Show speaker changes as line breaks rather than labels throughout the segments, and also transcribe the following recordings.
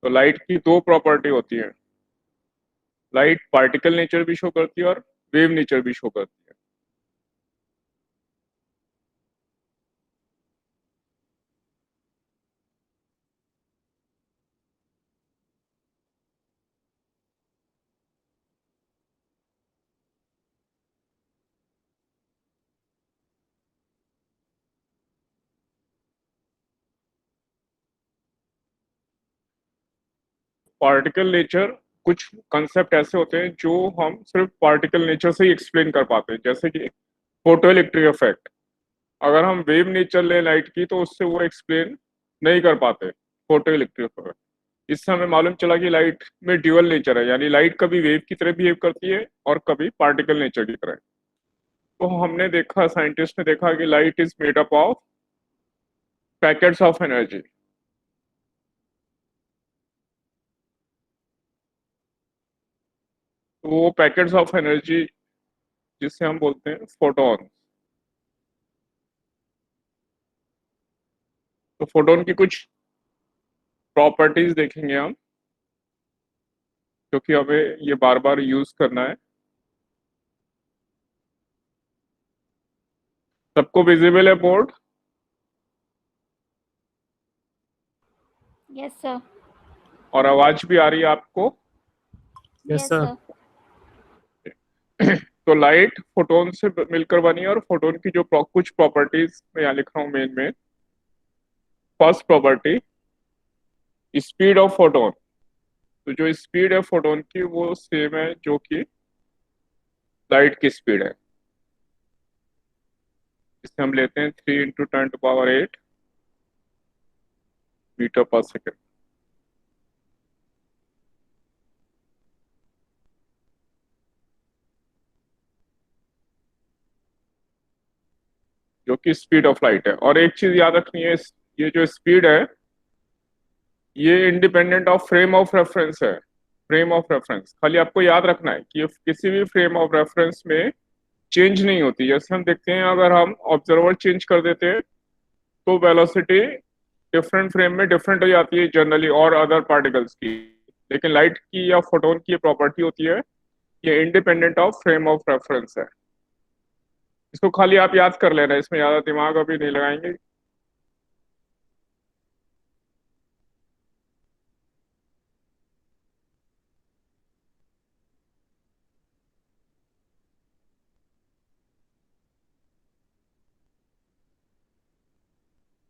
तो लाइट की दो प्रॉपर्टी होती है, लाइट पार्टिकल नेचर भी शो करती है और वेव नेचर भी शो करती है। पार्टिकल नेचर, कुछ कंसेप्ट ऐसे होते हैं जो हम सिर्फ पार्टिकल नेचर से ही एक्सप्लेन कर पाते हैं, जैसे कि फोटो इलेक्ट्रिक इफेक्ट। अगर हम वेव नेचर लें लाइट की तो उससे वो एक्सप्लेन नहीं कर पाते फोटो इलेक्ट्रिक इफेक्ट। इससे हमें मालूम चला कि लाइट में ड्यूअल नेचर है, यानी लाइट कभी वेव की तरह बिहेव करती है और कभी पार्टिकल नेचर की तरह। तो हमने देखा, साइंटिस्ट ने देखा कि light is made up of packets of energy. तो वो पैकेट्स ऑफ एनर्जी जिसे हम बोलते हैं फोटोन। तो फोटोन की कुछ प्रॉपर्टीज देखेंगे हम, क्योंकि हमें ये बार बार यूज करना है। सबको विजिबल है बोर्ड?
Yes sir.
और आवाज भी आ रही है आपको?
Yes sir.
तो लाइट फोटोन से मिलकर बनी है, और फोटोन की जो कुछ प्रॉपर्टीज मैं यहाँ लिख रहा हूँ मेन में। First property, speed of photon. तो जो स्पीड है फोटोन की वो सेम है जो कि लाइट की स्पीड है। इसे हम लेते हैं 3 × 10⁸ मीटर पर सेकेंड। जो कि स्पीड ऑफ लाइट है। और एक चीज याद रखनी है, ये जो स्पीड है ये independent of frame of reference है। फ्रेम ऑफ रेफरेंस खाली आपको याद रखना है कि ये किसी भी फ्रेम ऑफ रेफरेंस में चेंज नहीं होती। जैसे हम देखते हैं अगर हम ऑब्जर्वर चेंज कर देते हैं तो वेलोसिटी डिफरेंट फ्रेम में डिफरेंट हो जाती है जनरली और अदर पार्टिकल्स की। लेकिन लाइट की या फोटोन की ये प्रॉपर्टी होती है, ये independent of frame of reference है। इसको खाली आप याद कर लेना, इसमें ज्यादा दिमाग अभी नहीं लगाएंगे।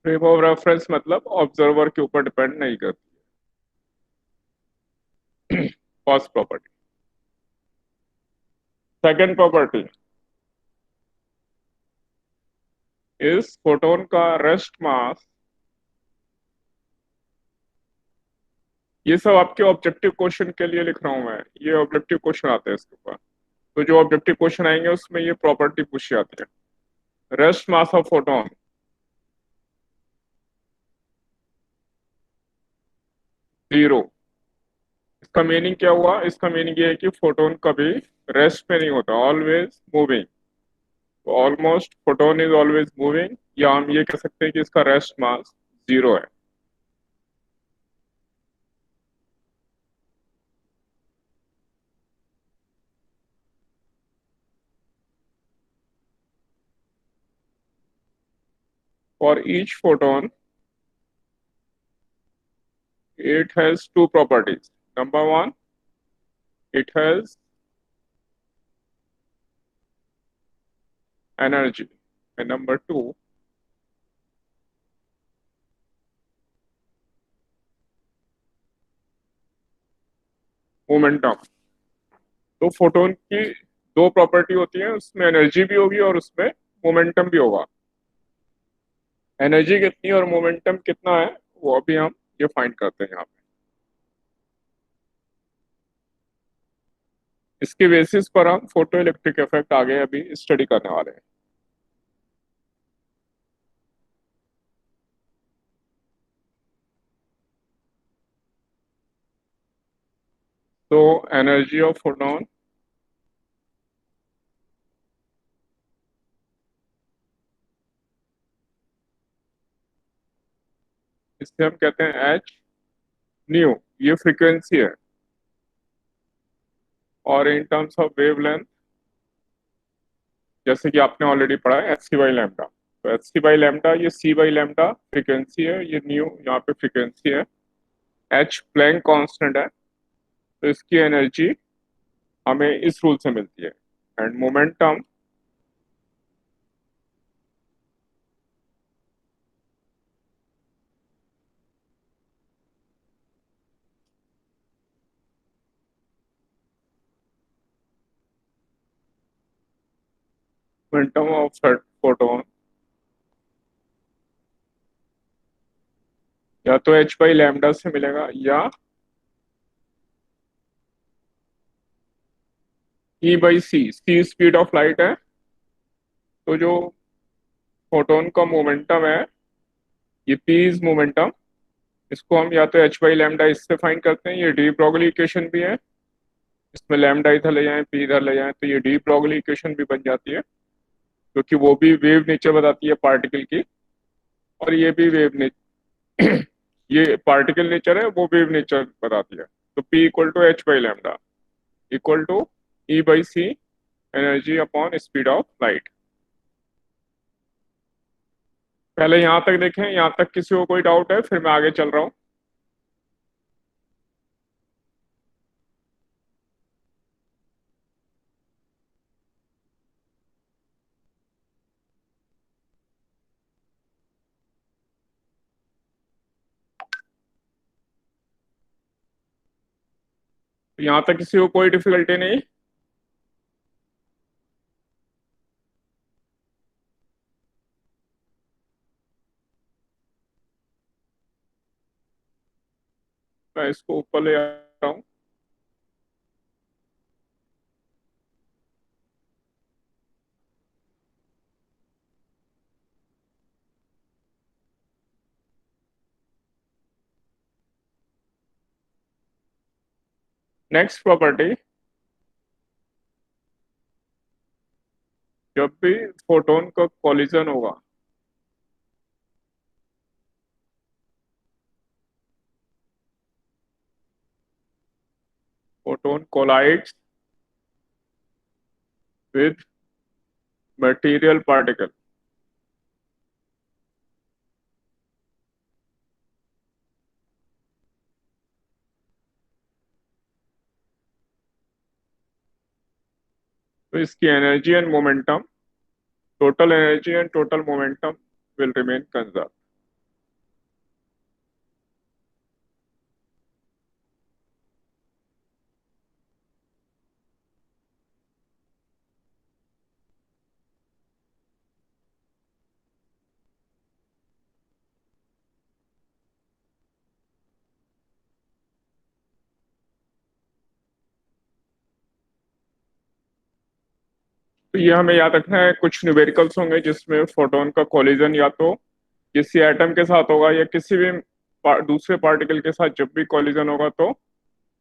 फ्रेम ऑफ रेफरेंस मतलब ऑब्जर्वर के ऊपर डिपेंड नहीं करती। First property. सेकंड प्रॉपर्टी, इस फोटोन का रेस्ट मास। ये सब आपके ऑब्जेक्टिव क्वेश्चन के लिए लिख रहा हूं मैं, ये ऑब्जेक्टिव क्वेश्चन आते हैं इसके ऊपर। तो जो ऑब्जेक्टिव क्वेश्चन आएंगे उसमें ये प्रॉपर्टी पूछी जाती है। Rest mass of photon 0। इसका मीनिंग क्या हुआ? इसका मीनिंग ये है कि फोटोन कभी रेस्ट पे नहीं होता, ऑलवेज मूविंग। तो almost photon is always moving, या हम ये कह सकते हैं कि इसका रेस्ट मास 0 है। For each photon it has two properties. Number one, it has energy, and number two, momentum। तो फोटोन की दो प्रॉपर्टी होती है, उसमें एनर्जी भी होगी और उसमें मोमेंटम भी होगा। एनर्जी कितनी और मोमेंटम कितना है वो अभी हम ये फाइंड करते हैं यहाँ पे। इसके बेसिस पर हम फोटो इलेक्ट्रिक इफेक्ट आगे अभी स्टडी करने वाले हैं। तो एनर्जी ऑफ फोटोन, इससे हम कहते हैं एच न्यू। ये फ्रीक्वेंसी है। और इन टर्म्स ऑफ वेवलेंथ, जैसे कि आपने ऑलरेडी पढ़ा है एच सी बाई लैम्डा, तो एच सी बाई लैम्डा ये सी बाई लैम्डा फ्रीक्वेंसी है, ये न्यू यहाँ पे फ्रीक्वेंसी है, एच प्लैंक कांस्टेंट है, तो इसकी एनर्जी हमें इस रूल से मिलती है। And momentum momentum of photon या तो एच बाई लैम्डा से मिलेगा या E by c, c speed of light है, तो जो फोटोन का मोमेंटम है ये पी इज मोमेंटम, इसको हम या तो एच बाई लैम्डा इससे फाइंड करते हैं, ये डी ब्रॉगली इक्वेशन भी है, इसमें लैम्डा इधर ले जाएं पी इधर ले जाएं तो ये डी ब्रॉगली इक्वेशन भी बन जाती है, क्योंकि वो भी वेव नेचर बताती है पार्टिकल की, और ये भी वेव नेचर ये पार्टिकल नेचर है, वो वेव नेचर बताती है। तो p equal to h by lambda equal to E by c, energy upon speed of light. पहले यहाँ तक देखें, यहाँ तक किसी को कोई डाउट है, फिर मैं आगे चल रहा हूँ। यहाँ तक किसी को कोई डिफिकल्टी नहीं? मैं इसको ऊपर ले आ रहा हूँ। नेक्स्ट प्रॉपर्टी, जब भी फोटोन का कॉलिजन होगा, photon collides with material particle, तो इसकी energy and momentum, total energy and total momentum will remain conserve. तो ये हमें याद रखना है, कुछ न्यूमेरिकल्स होंगे जिसमें फोटोन का कॉलिजन या तो किसी एटम के साथ होगा या किसी भी दूसरे पार्टिकल के साथ, जब भी कॉलिजन होगा तो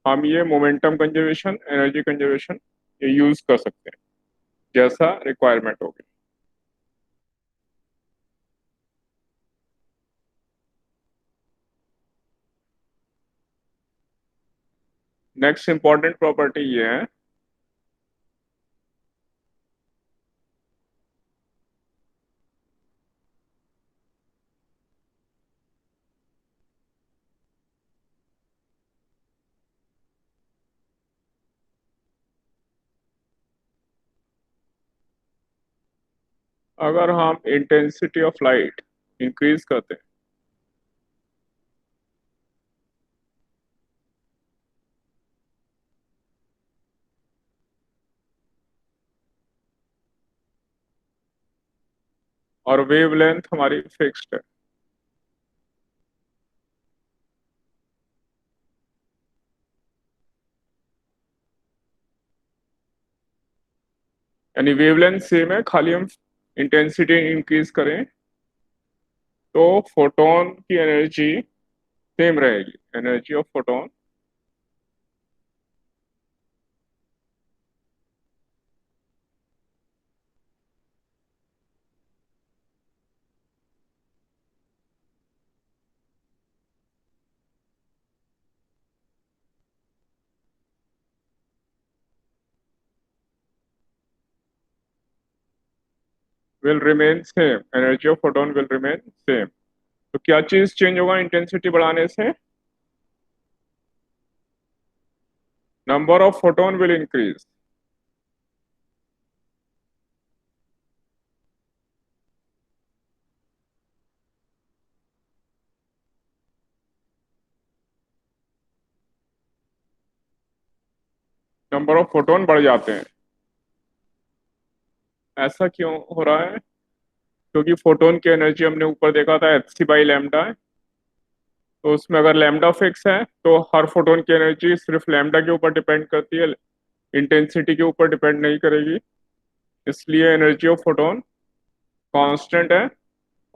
हम ये मोमेंटम कंजर्वेशन, एनर्जी कंजर्वेशन ये यूज कर सकते हैं जैसा रिक्वायरमेंट होगी। नेक्स्ट इंपॉर्टेंट प्रॉपर्टी ये है, अगर हम इंटेंसिटी ऑफ लाइट इंक्रीज करते हैं, और वेवलेंथ हमारी फिक्स्ड है, यानी वेवलेंथ सेम है, खाली हम इंटेंसिटी इंक्रीज करें तो फोटोन की एनर्जी सेम रहेगी, energy of photon will remain same, energy of photon will remain same. तो क्या चीज चेंज होगा इंटेंसिटी बढ़ाने से? Number of photon will increase. Number of photon बढ़ जाते हैं। ऐसा क्यों हो रहा है? क्योंकि फोटोन की एनर्जी हमने ऊपर देखा था hc/λ है। तो उसमें अगर लैम्डा फिक्स है तो हर फोटोन की एनर्जी सिर्फ लैम्डा के ऊपर डिपेंड करती है, इंटेंसिटी के ऊपर डिपेंड नहीं करेगी। इसलिए एनर्जी ऑफ फोटोन कांस्टेंट है।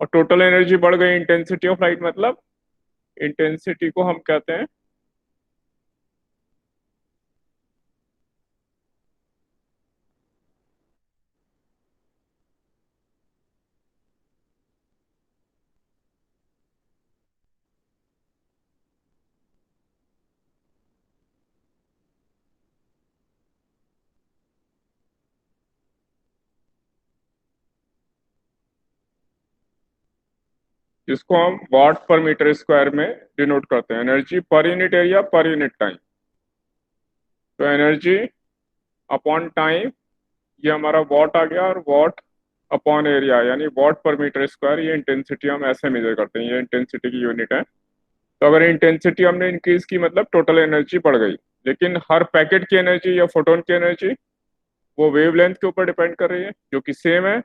और टोटल एनर्जी बढ़ गई, इंटेंसिटी ऑफ लाइट मतलब इंटेंसिटी को हम कहते हैं जिसको हम वाट पर मीटर स्क्वायर में डिनोट करते हैं, energy per unit area per unit time. तो एनर्जी अपॉन टाइम, ये हमारा वॉट आ गया, और वॉट अपॉन एरिया यानी वॉट पर मीटर स्क्वायर, ये इंटेंसिटी हम ऐसे मेजर करते हैं, ये इंटेंसिटी की यूनिट है। तो अगर इंटेंसिटी हमने इंक्रीज की मतलब टोटल एनर्जी बढ़ गई। लेकिन हर पैकेट की एनर्जी या फोटोन की एनर्जी वो वेवलेंथ के ऊपर डिपेंड कर रही है जो कि सेम है,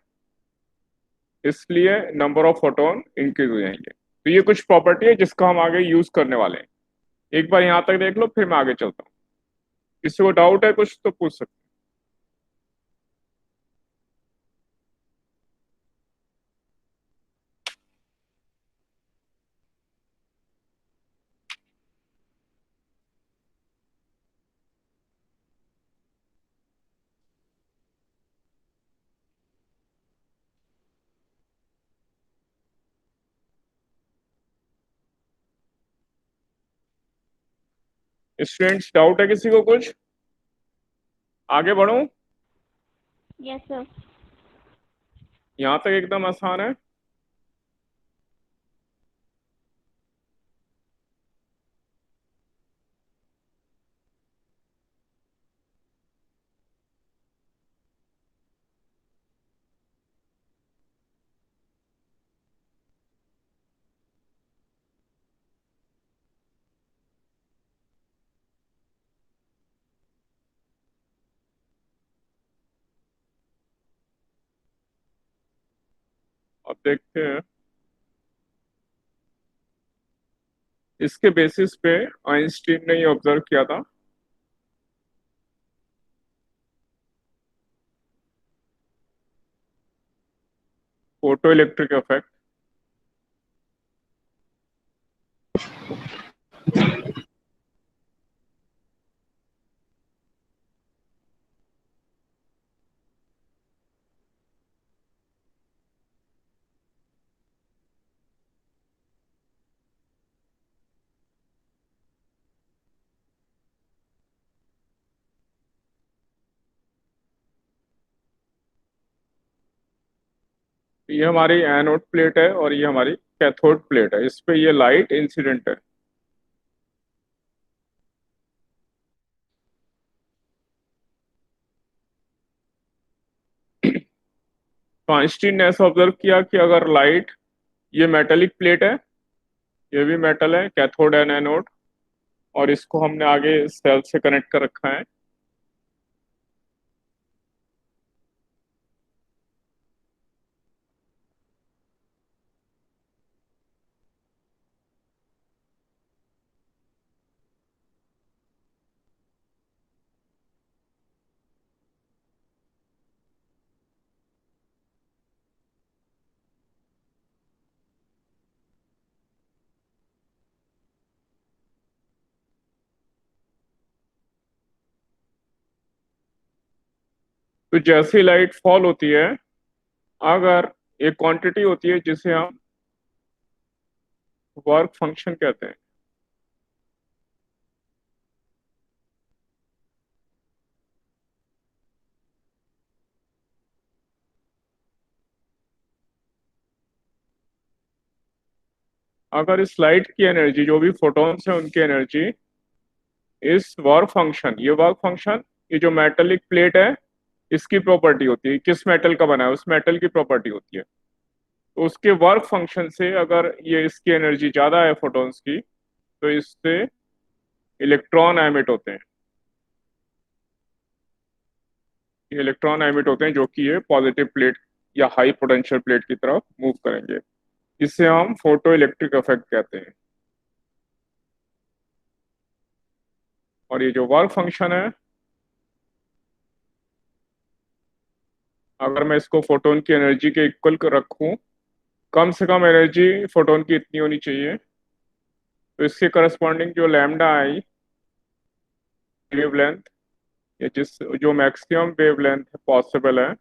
इसलिए नंबर ऑफ फोटोन इंक्रीज हो जाएंगे। तो ये कुछ प्रॉपर्टी है जिसका हम आगे यूज करने वाले हैं। एक बार यहाँ तक देख लो, फिर मैं आगे चलता हूँ। किसी को डाउट है कुछ तो पूछ सकते हैं। स्टूडेंट्स डाउट है किसी को कुछ? आगे बढ़ूं?
Yes sir.
यहाँ तक एकदम आसान है। अब देखते हैं। इसके बेसिस पे आइंस्टीन ने ये ऑब्जर्व किया था। Photo electric effect. ये हमारी एनोड प्लेट है और ये हमारी कैथोड प्लेट है, इस पे ये लाइट इंसिडेंट है। तो आइंस्टीन ने ऐसा ऑब्जर्व किया कि अगर लाइट, ये मेटेलिक प्लेट है, ये भी मेटल है, कैथोड एंड एनोड, और इसको हमने आगे सेल से कनेक्ट कर रखा है। तो जैसे ही लाइट फॉल होती है, अगर एक क्वांटिटी होती है जिसे हम वर्क फंक्शन कहते हैं, अगर इस लाइट की एनर्जी, जो भी फोटॉन्स है उनकी एनर्जी, इस वर्क फंक्शन, ये वर्क फंक्शन, ये जो मेटेलिक प्लेट है इसकी प्रॉपर्टी होती है, किस मेटल का बना है उस मेटल की प्रॉपर्टी होती है। तो उसके वर्क फंक्शन से अगर ये इसकी एनर्जी ज्यादा है फोटॉन्स की, तो इससे इलेक्ट्रॉन एमिट होते हैं। ये इलेक्ट्रॉन एमिट होते हैं जो कि ये पॉजिटिव प्लेट या हाई पोटेंशियल प्लेट की तरफ मूव करेंगे। इसे हम फोटो इलेक्ट्रिक इफेक्ट कहते हैं। और ये जो वर्क फंक्शन है, अगर मैं इसको फोटोन की एनर्जी के इक्वल कर रखूं, कम से कम एनर्जी फोटोन की इतनी होनी चाहिए, तो इसके करस्पॉन्डिंग जो लैम्डा आई वेवलेंथ, ये जिस जो मैक्सिमम वेवलेंथ पॉसिबल है,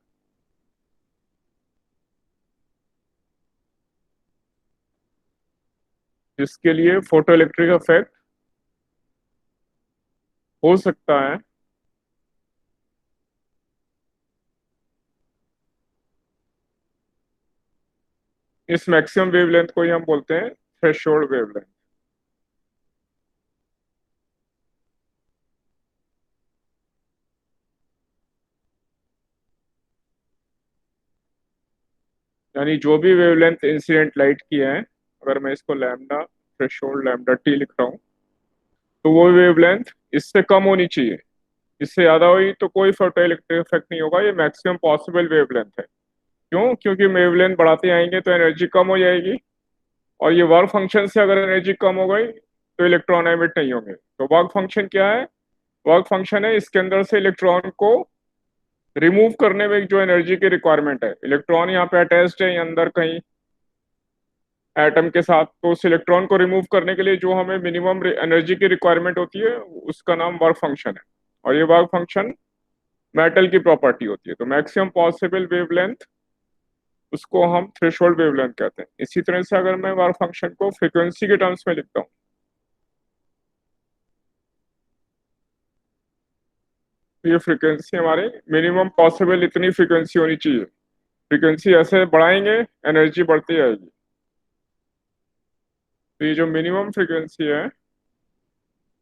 जिसके लिए फोटो इलेक्ट्रिक इफेक्ट हो सकता है, इस मैक्सिमम वेवलेंथ को ही हम बोलते हैं थ्रेशोल्ड वेवलेंथ। यानी जो भी वेवलेंथ इंसिडेंट लाइट की है, अगर मैं इसको लैम्डा थ्रेशोल्ड लैम्डा टी लिख रहा हूँ, तो वो वेवलेंथ इससे कम होनी चाहिए। इससे ज्यादा हुई तो कोई फोटो इलेक्ट्रिक इफेक्ट नहीं होगा, ये मैक्सिमम पॉसिबल वेवलेंथ है। क्यों? क्योंकि वेवलेंथ बढ़ाते आएंगे तो एनर्जी कम हो जाएगी, और ये वर्क फंक्शन से अगर एनर्जी कम हो गई तो इलेक्ट्रॉन एमिट नहीं होंगे। तो वर्क फंक्शन क्या है? वर्क फंक्शन है इसके अंदर से इलेक्ट्रॉन को रिमूव करने में जो एनर्जी की रिक्वायरमेंट है। इलेक्ट्रॉन यहाँ पे अटैच्ड है अंदर कहीं एटम के साथ, तो उस इलेक्ट्रॉन को रिमूव करने के लिए जो हमें मिनिमम एनर्जी की रिक्वायरमेंट होती है, उसका नाम वर्क फंक्शन है। और ये वर्क फंक्शन मेटल की प्रॉपर्टी होती है। तो मैक्सिमम पॉसिबल वेवलेंथ, उसको हम थ्रेशोल्ड वेवलेंथ कहते हैं। इसी तरह से अगर मैं वर्क फंक्शन को फ्रीक्वेंसी के टर्म्स में लिखता हूँ, तो ये फ्रीक्वेंसी हमारी मिनिमम पॉसिबल इतनी फ्रीक्वेंसी होनी चाहिए। फ्रीक्वेंसी ऐसे बढ़ाएंगे, एनर्जी बढ़ती जाएगी। तो ये जो मिनिमम फ्रीक्वेंसी है,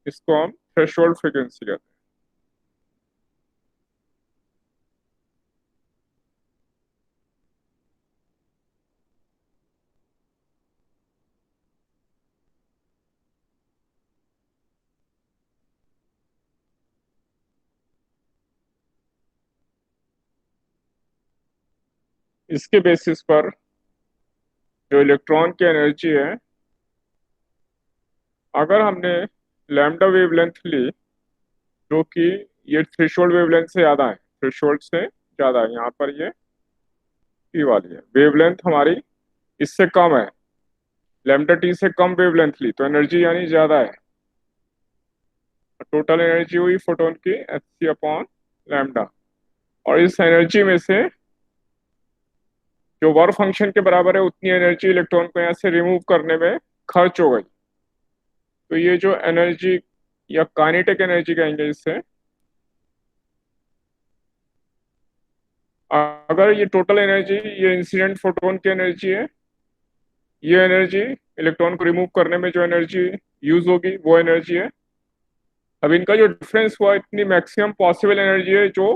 इसको हम थ्रेशोल्ड फ्रीक्वेंसी कहते हैं। इसके बेसिस पर जो इलेक्ट्रॉन की एनर्जी है, अगर हमने लैम्डा वेवलेंथ ली, जो कि ये थ्रेशोल्ड वेवलेंथ से ज्यादा है, थ्रेशोल्ड से ज्यादा है, यहाँ पर ये टी वाली है वेवलेंथ हमारी, इससे कम है, लैम्डा टी से कम वेवलेंथ ली, तो एनर्जी यानी ज्यादा है। टोटल एनर्जी हुई फोटोन की एच सी अपॉन लैम्डा। और इस एनर्जी में से जो वर्क फंक्शन के बराबर है, उतनी एनर्जी इलेक्ट्रॉन को यहाँ से रिमूव करने में खर्च हो गई। तो ये जो एनर्जी या काइनेटिक एनर्जी कहेंगे इससे, अगर ये टोटल एनर्जी, ये इंसिडेंट फोटोन की एनर्जी है, ये एनर्जी इलेक्ट्रॉन को रिमूव करने में जो एनर्जी यूज होगी वो एनर्जी है। अब इनका जो डिफरेंस हुआ, इतनी मैक्सिमम पॉसिबल एनर्जी है जो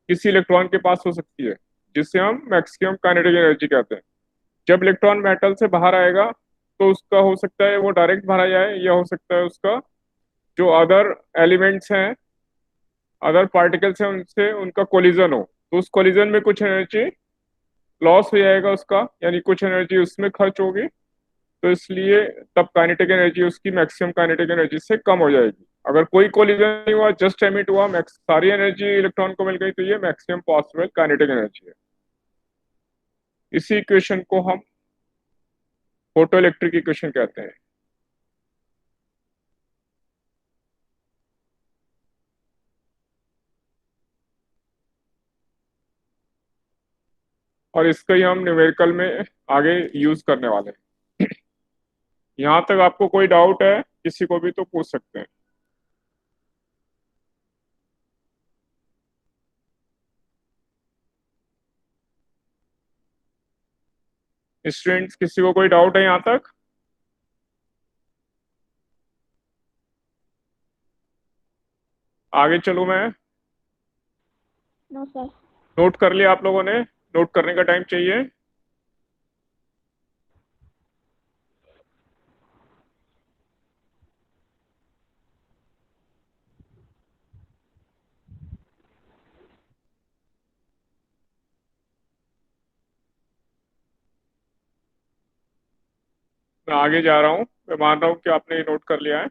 किसी इलेक्ट्रॉन के पास हो सकती है, जिससे हम मैक्सिमम काइनेटिक एनर्जी कहते हैं। जब इलेक्ट्रॉन मेटल से बाहर आएगा, तो उसका हो सकता है वो डायरेक्ट बाहर जाए, या हो सकता है उसका जो अदर एलिमेंट्स हैं, अदर पार्टिकल्स हैं, उनसे उनका कोलिजन हो, तो उस कोलिजन में कुछ एनर्जी लॉस हो जाएगा उसका, यानी कुछ एनर्जी उसमें खर्च होगी। तो इसलिए तब काइनेटिक एनर्जी उसकी मैक्सिमम काइनेटिक एनर्जी से कम हो जाएगी। अगर कोई कोलिजन नहीं हुआ, जस्ट एमिट हुआ, मैक्स सारी एनर्जी इलेक्ट्रॉन को मिल गई, तो ये मैक्सिमम पॉसिबल काइनेटिक एनर्जी है। इसी इक्वेशन को हम फोटो इलेक्ट्रिक इक्वेशन कहते हैं। और इसका ही हम न्यूमेरिकल में आगे यूज करने वाले हैं। यहाँ तक आपको कोई डाउट है किसी को भी तो पूछ सकते हैं। स्टूडेंट्स, किसी को कोई डाउट है यहाँ तक? आगे चलूँ मैं?
No sir.
नोट कर लिया आप लोगों ने? नोट करने का टाइम चाहिए? मैं आगे जा रहा हूँ, मैं मान रहा हूँ कि आपने ये नोट कर लिया है।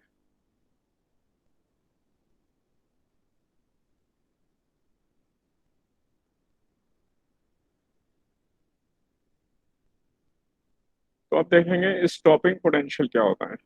तो अब देखेंगे स्टॉपिंग पोटेंशियल क्या होता है।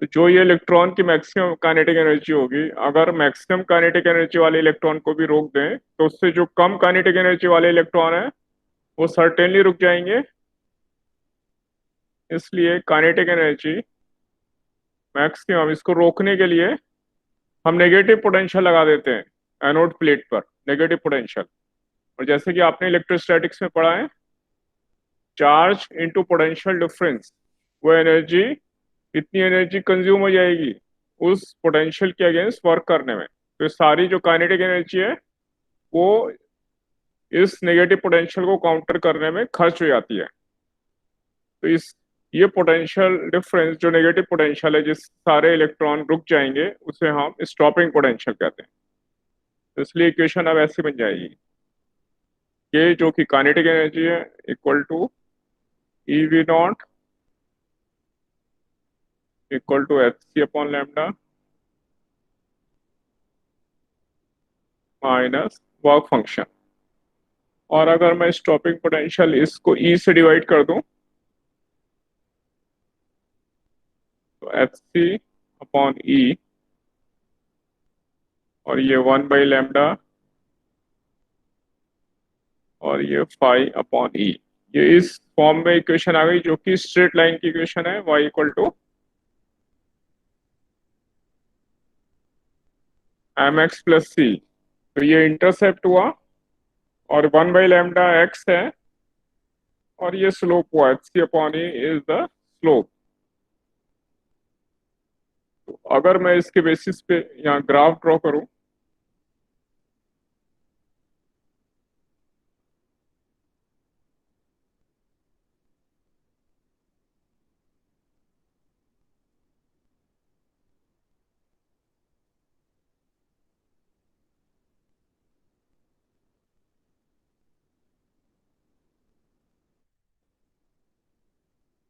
तो जो ये इलेक्ट्रॉन की मैक्सिमम काइनेटिक एनर्जी होगी, अगर मैक्सिमम काइनेटिक एनर्जी वाले इलेक्ट्रॉन को भी रोक दें तो उससे जो कम काइनेटिक एनर्जी वाले इलेक्ट्रॉन है वो सर्टेनली रुक जाएंगे। इसलिए काइनेटिक एनर्जी मैक्सिमम, इसको रोकने के लिए हम नेगेटिव पोटेंशियल लगा देते हैं एनोड प्लेट पर, नेगेटिव पोटेंशियल। और जैसे कि आपने इलेक्ट्रोस्टैटिक्स में पढ़ा है, चार्ज इनटू पोटेंशियल डिफरेंस, वो एनर्जी, इतनी एनर्जी कंज्यूम हो जाएगी उस पोटेंशियल के अगेंस्ट वर्क करने में। तो सारी जो काइनेटिक एनर्जी है वो इस नेगेटिव पोटेंशियल को काउंटर करने में खर्च हो जाती है। तो इस ये पोटेंशियल डिफरेंस, जो नेगेटिव पोटेंशियल है जिस सारे इलेक्ट्रॉन रुक जाएंगे, उसे हम स्टॉपिंग पोटेंशियल कहते हैं। तो इसलिए इक्वेशन अब ऐसी बन जाएगी कि जो कि काइनेटिक एनर्जी है equal to e V naught equal to h c upon lambda minus work function. और अगर मैं स्टॉपिंग पोटेंशियल इसको ई से डिवाइड कर दूं तो एच सी अपॉन ई, और ये 1/λ, और ये फाई अपॉन ई। ये इस फॉर्म में इक्वेशन आ गई जो कि स्ट्रेट लाइन की इक्वेशन है, y equal to m x plus c. तो ये इंटरसेप्ट हुआ, और 1/λ एक्स है, और ये स्लोप हुआ, h c upon e is the slope. तो अगर मैं इसके बेसिस पे यहाँ ग्राफ ड्रॉ करूं,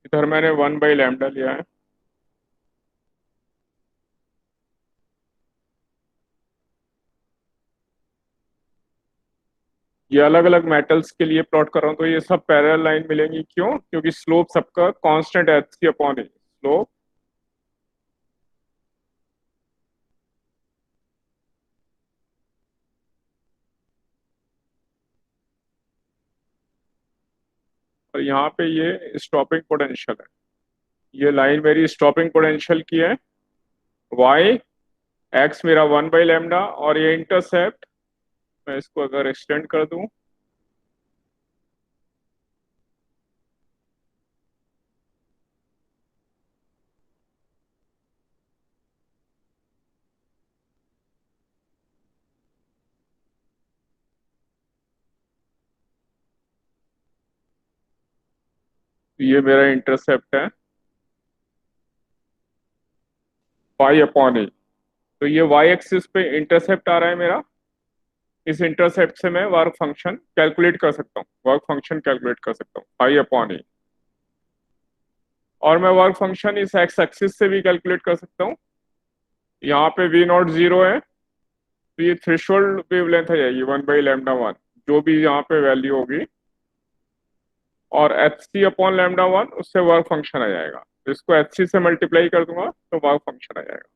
इधर मैंने 1/λ लिया है। ये अलग अलग मेटल्स के लिए प्लॉट कर रहा हूँ, तो ये सब पैरेलल लाइन मिलेंगी। क्यों? क्योंकि स्लोप सबका कांस्टेंट है, एच सी अपॉन ई स्लोप। और यहाँ पे ये स्टॉपिंग पोटेंशियल है, ये लाइन मेरी स्टॉपिंग पोटेंशियल की है। वाई एक्स मेरा 1/λ, और ये इंटरसेप्ट, मैं इसको अगर एक्सटेंड कर दूं, तो ये मेरा इंटरसेप्ट है वाई अपॉन ई। तो ये वाई एक्सिस पे इंटरसेप्ट आ रहा है मेरा, इस इंटरसेप्ट से मैं वर्क फंक्शन कैलकुलेट कर सकता हूँ, वर्क फंक्शन कैलकुलेट कर सकता हूँ वाई अपॉन ई। और मैं वर्क फंक्शन इस एक्स एक्सिस से भी कैलकुलेट कर सकता हूँ। यहाँ पे वी नॉट जीरो है, तो ये थ्रेशोल्ड वेवलेंथ आ जाएगी 1/λ1, जो भी यहाँ पे वैल्यू होगी। और एच सी अपॉन λ1, उससे वर्क फंक्शन आ जाएगा। तो इसको एच सी से मल्टीप्लाई कर दूंगा तो वर्क फंक्शन आ जाएगा।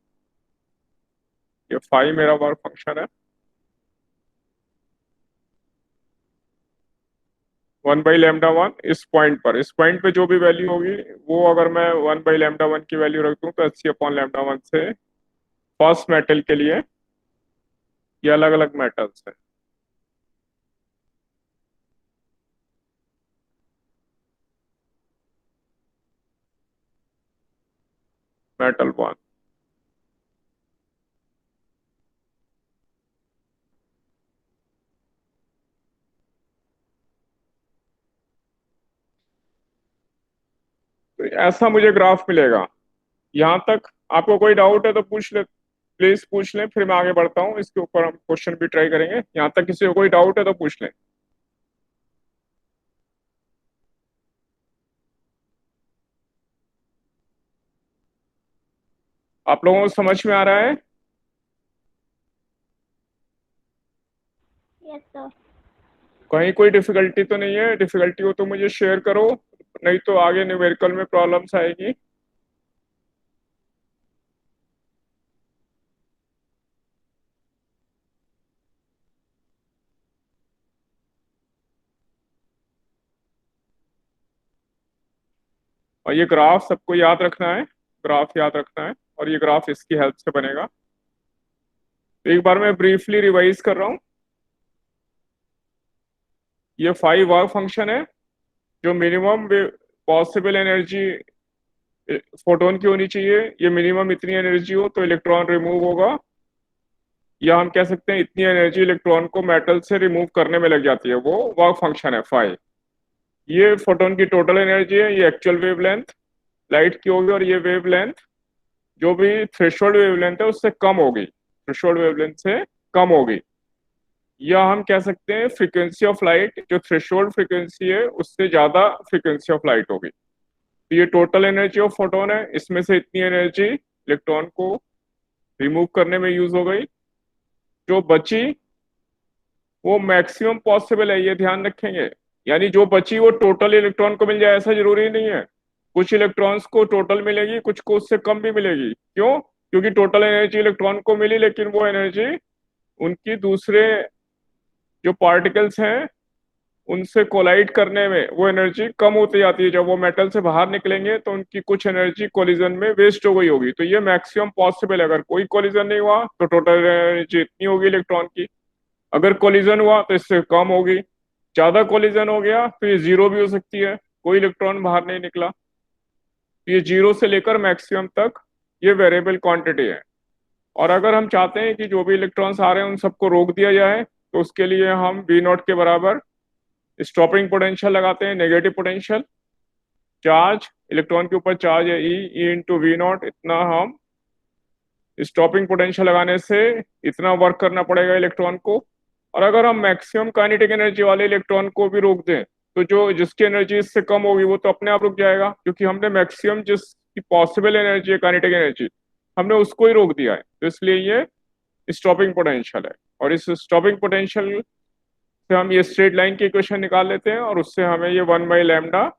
ये फाई मेरा वर्क फंक्शन है। 1/λ1 इस पॉइंट पर, इस पॉइंट पे जो भी वैल्यू होगी वो अगर मैं 1/λ1 की वैल्यू रख दूं तो 80/λ1 से फर्स्ट मेटल के लिए ये अलग अलग मेटल्स है। मेटल 1, तो ऐसा मुझे ग्राफ मिलेगा। यहाँ तक आपको कोई डाउट है तो पूछ ले, प्लीज पूछ लें, फिर मैं आगे बढ़ता हूँ, इसके ऊपर हम क्वेश्चन भी ट्राई करेंगे। यहाँ तक किसी को कोई डाउट है तो पूछ लें। आप लोगों को समझ में आ रहा है?
Yes sir.
कहीं कोई डिफिकल्टी तो नहीं है? डिफिकल्टी हो तो मुझे शेयर करो, नहीं तो आगे न्यूमेरिकल में प्रॉब्लम्स आएगी। और ये ग्राफ सबको याद रखना है, ग्राफ याद रखना है, और ये ग्राफ इसकी हेल्प से बनेगा। तो एक बार मैं ब्रीफली रिवाइज कर रहा हूँ। ये 5 वर्क फंक्शन है, जो मिनिमम पॉसिबल एनर्जी फोटोन की होनी चाहिए, ये मिनिमम इतनी एनर्जी हो तो इलेक्ट्रॉन रिमूव होगा, या हम कह सकते हैं इतनी एनर्जी इलेक्ट्रॉन को मेटल से रिमूव करने में लग जाती है, वो वर्क फंक्शन है 5। ये फोटोन की टोटल एनर्जी है, ये एक्चुअल वेवलेंथ लाइट की होगी, और ये वेवलेंथ जो भी थ्रेशोल्ड वेवलेंथ है उससे कम होगी, थ्रेशोल्ड वेवलेंथ से कम होगी, या हम कह सकते हैं फ्रीक्वेंसी ऑफ लाइट जो थ्रेशोल्ड फ्रीक्वेंसी है उससे ज्यादा फ्रीक्वेंसी ऑफ लाइट होगी। तो ये टोटल एनर्जी ऑफ फोटोन है, इसमें से इतनी एनर्जी इलेक्ट्रॉन को रिमूव करने में यूज हो गई। जो बची वो मैक्सिमम पॉसिबल है, ये ध्यान रखेंगे। यानी जो बची वो टोटल इलेक्ट्रॉन को मिल जाए ऐसा जरूरी नहीं है। कुछ इलेक्ट्रॉन्स को टोटल मिलेगी, कुछ को उससे कम भी मिलेगी। क्यों? क्योंकि टोटल एनर्जी इलेक्ट्रॉन को मिली, लेकिन वो एनर्जी उनकी दूसरे जो पार्टिकल्स हैं उनसे कोलाइड करने में वो एनर्जी कम होती जाती है। जब वो मेटल से बाहर निकलेंगे तो उनकी कुछ एनर्जी कोलिजन में वेस्ट हो गई होगी। तो ये मैक्सिमम पॉसिबल है। अगर कोई कोलिजन नहीं हुआ तो टोटल एनर्जी इतनी होगी इलेक्ट्रॉन की, अगर कोलिजन हुआ तो इससे कम होगी, ज्यादा कोलिजन हो गया तो ये जीरो भी हो सकती है, कोई इलेक्ट्रॉन बाहर नहीं निकला। तो ये जीरो से लेकर मैक्सिमम तक ये वेरिएबल क्वांटिटी है। और अगर हम चाहते हैं कि जो भी इलेक्ट्रॉन्स आ रहे हैं उन सबको रोक दिया जाए, तो उसके लिए हम वी नॉट के बराबर स्टॉपिंग पोटेंशियल लगाते हैं, नेगेटिव पोटेंशियल। चार्ज इलेक्ट्रॉन के ऊपर चार्ज है ई इंटू वी नॉट, इतना हम स्टॉपिंग पोटेंशियल लगाने से इतना वर्क करना पड़ेगा इलेक्ट्रॉन को। और अगर हम मैक्सिमम काइनेटिक एनर्जी वाले इलेक्ट्रॉन को भी रोक दें तो जो जिसकी एनर्जी इससे कम होगी वो तो अपने आप रुक जाएगा, क्योंकि हमने मैक्सिमम जिसकी पॉसिबल एनर्जी है काइनेटिक एनर्जी हमने उसको ही रोक दिया है। तो इसलिए ये स्टॉपिंग पोटेंशियल है। और इस स्टॉपिंग पोटेंशियल से हम ये स्ट्रेट लाइन की इक्वेशन निकाल लेते हैं, और उससे हमें ये 1/λ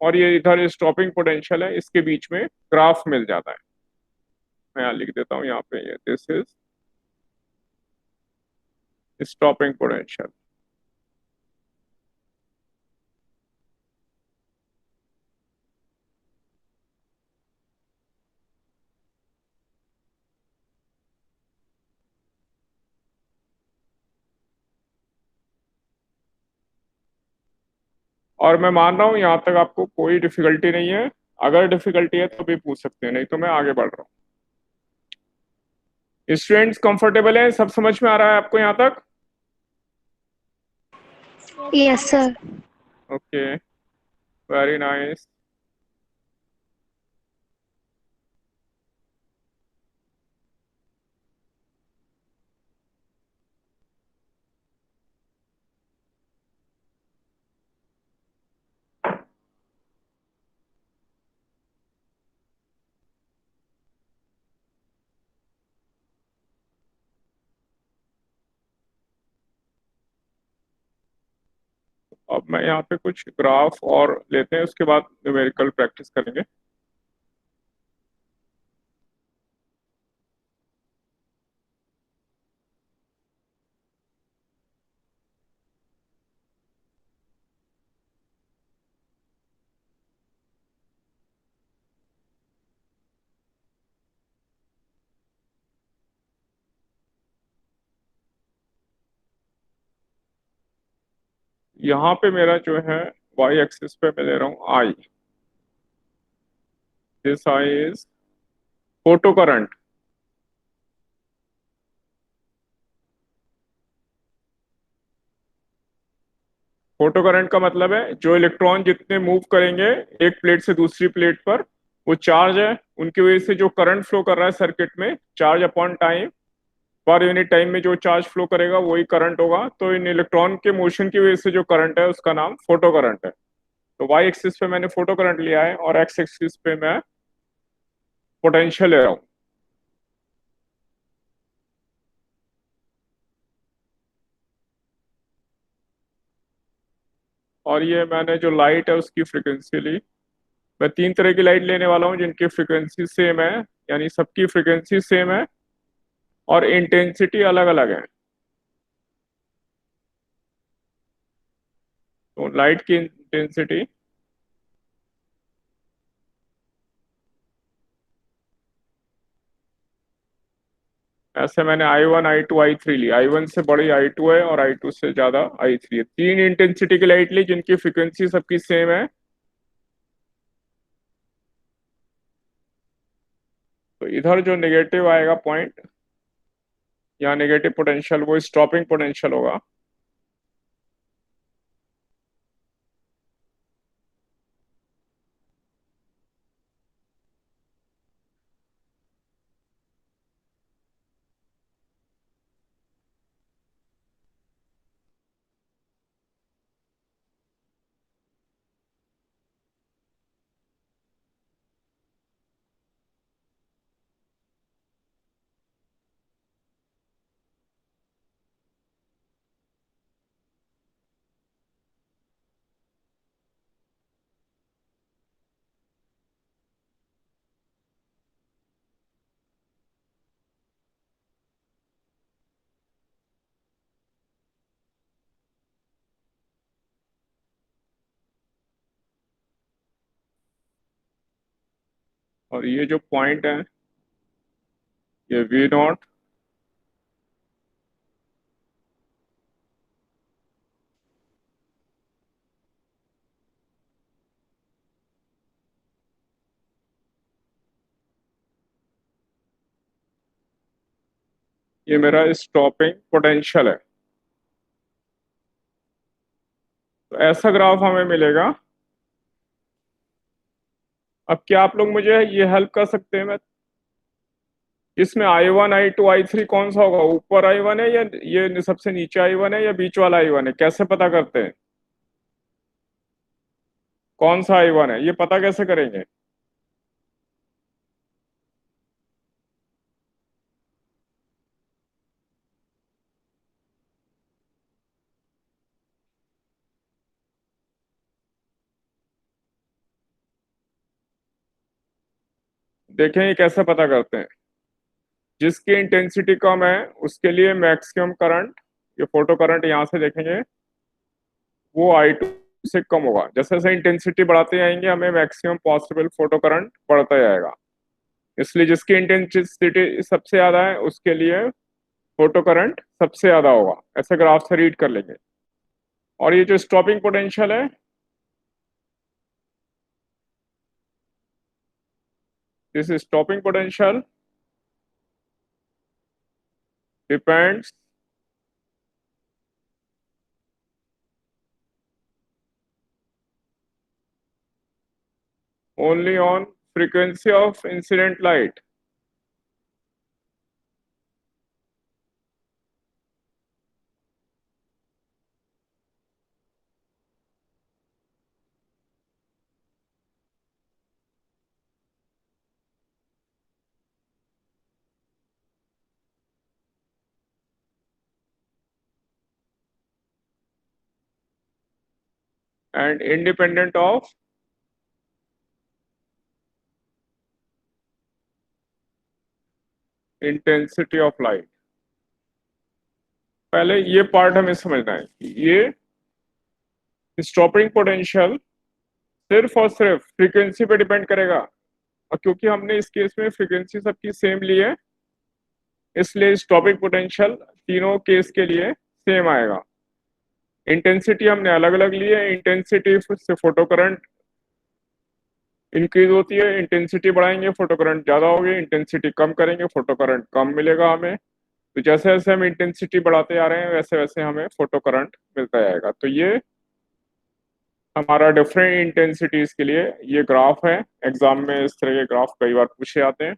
और ये इधर स्टॉपिंग पोटेंशियल है इसके बीच में ग्राफ मिल जाता है। मैं यहाँ लिख देता हूँ, यहाँ पे ये दिस इज स्टॉपिंग पोटेंशियल। और मैं मान रहा हूँ यहाँ तक आपको कोई डिफिकल्टी नहीं है। अगर डिफिकल्टी है तो भी पूछ सकते हैं, नहीं तो मैं आगे बढ़ रहा हूँ। स्टूडेंट्स कंफर्टेबल है? सब समझ में आ रहा है आपको यहाँ तक?
Yes sir.
Okay, very nice. अब मैं यहाँ पे कुछ ग्राफ और लेते हैं, उसके बाद न्यूमेरिकल प्रैक्टिस करेंगे। यहाँ पे मेरा जो है वाई एक्सिस पे मैं ले रहा हूँ I, this I is photo current. Photo current का मतलब है जो इलेक्ट्रॉन जितने मूव करेंगे एक प्लेट से दूसरी प्लेट पर, वो चार्ज है, उनकी वजह से जो करंट फ्लो कर रहा है सर्किट में, charge upon time, per unit time में जो चार्ज फ्लो करेगा वही करंट होगा। तो इन इलेक्ट्रॉन के मोशन की वजह से जो करंट है उसका नाम फोटो करंट है। तो वाई एक्सिस पे मैंने फोटो करंट लिया है और एक्स एक्सिस पे मैं पोटेंशियल ले रहा हूँ। और ये मैंने जो लाइट है उसकी फ्रिक्वेंसी ली। मैं तीन तरह की लाइट लेने वाला हूँ जिनकी फ्रिक्वेंसी सेम है, यानी सबकी फ्रिक्वेंसी सेम है और इंटेंसिटी अलग अलग है। तो लाइट की इंटेंसिटी, ऐसे मैंने I1 I2 I3 ली। I1 से बड़ी I2 है और I2 से ज्यादा I3 है। तीन इंटेंसिटी की लाइट ली जिनकी फ्रिक्वेंसी सबकी सेम है। तो इधर जो नेगेटिव आएगा पॉइंट या नेगेटिव पोटेंशियल, वो स्टॉपिंग पोटेंशियल होगा। और ये जो पॉइंट है, ये V0, ये मेरा स्टॉपिंग पोटेंशियल है। तो ऐसा ग्राफ हमें मिलेगा। अब क्या आप लोग मुझे ये हेल्प कर सकते हैं? मैं इसमें I1 I2 I3 कौन सा होगा? ऊपर I1 है या ये सबसे नीचे I1 है या बीच वाला I1 है? कैसे पता करते हैं कौन सा I1 है? ये पता कैसे करेंगे? देखें ये कैसे पता करते हैं। जिसकी इंटेंसिटी कम है उसके लिए मैक्सिमम करंट, ये फोटो करंट यहाँ से देखेंगे, वो I2 से कम होगा। जैसे जैसे इंटेंसिटी बढ़ाते जाएंगे हमें मैक्सिमम पॉसिबल फोटो करंट बढ़ता जाएगा। इसलिए जिसकी इंटेंसिटी सबसे ज्यादा है उसके लिए फोटो करंट सबसे ज्यादा होगा। ऐसे ग्राफ से रीड कर लेंगे। और ये जो स्टॉपिंग पोटेंशियल है, this stopping potential depends only on frequency of incident light and independent of intensity of light। पहले ये पार्ट हमें समझना है कि ये स्टॉपिंग पोटेंशियल सिर्फ और सिर्फ फ्रीक्वेंसी पे डिपेंड करेगा। और क्योंकि हमने इस केस में फ्रीक्वेंसी सबकी सेम ली है, इसलिए स्टॉपिंग पोटेंशियल तीनों केस के लिए सेम आएगा। इंटेंसिटी हमने अलग अलग ली है। इंटेंसिटी से फोटो करंट इंक्रीज होती है, इंटेंसिटी बढ़ाएंगे फोटो करंट ज्यादा होगी, इंटेंसिटी कम करेंगे फोटो करंट कम मिलेगा हमें। तो जैसे जैसे हम इंटेंसिटी बढ़ाते जा रहे हैं वैसे वैसे हमें फोटो करंट मिलता जाएगा। तो ये हमारा डिफरेंट इंटेंसिटीज के लिए ये ग्राफ है। एग्जाम में इस तरह के ग्राफ कई बार पूछे जाते हैं।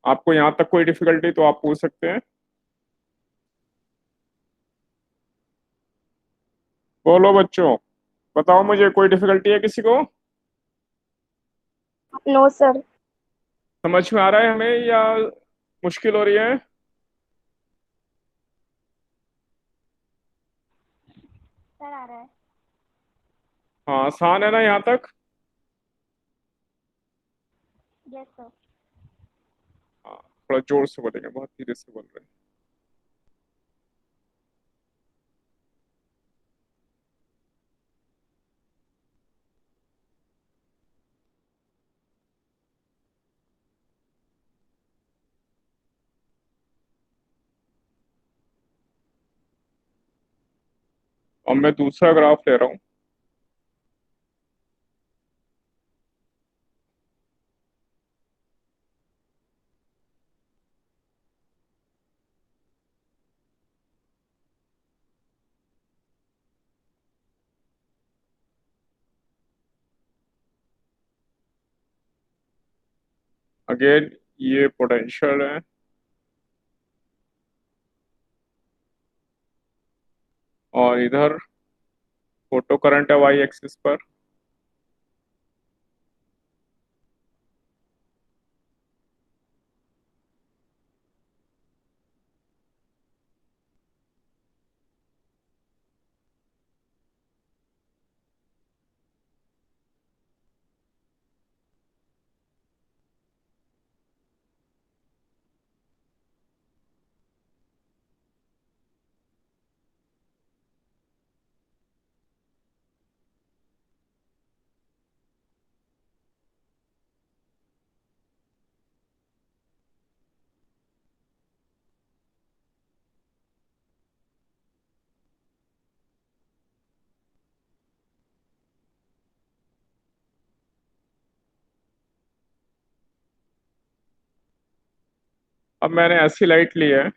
आपको यहाँ तक कोई डिफिकल्टी तो आप पूछ सकते हैं। बोलो बच्चों, बताओ मुझे, कोई डिफिकल्टी है किसी को?
No sir.
समझ में आ रहा है हमें या मुश्किल हो रही है?
सर आ रहा है।
हाँ, आसान है ना यहाँ तक?
Yes sir.
हाँ, थोड़ा जोर से बोलेंगे, बहुत धीरे से बोल रहे हैं। अब मैं दूसरा ग्राफ ले रहा हूँ। अगेन ये पोटेंशियल है और इधर फोटो करंट है वाई एक्सिस पर। अब मैंने ऐसी लाइट ली है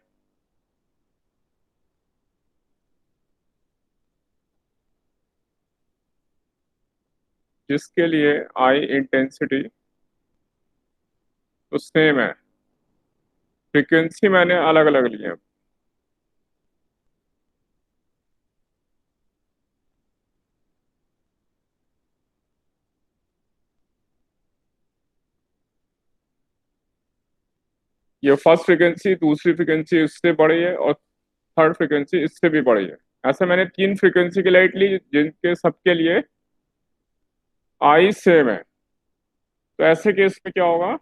जिसके लिए आई इंटेंसिटी तो सेम है, फ्रीक्वेंसी मैंने अलग अलग ली है। ये फर्स्ट फ्रीक्वेंसी, दूसरी फ्रीक्वेंसी इससे बड़ी है और थर्ड फ्रीक्वेंसी इससे भी बड़ी है। ऐसे मैंने तीन फ्रीक्वेंसी की लाइट ली जिनके सबके लिए आई सेम है। तो ऐसे केस में क्या होगा,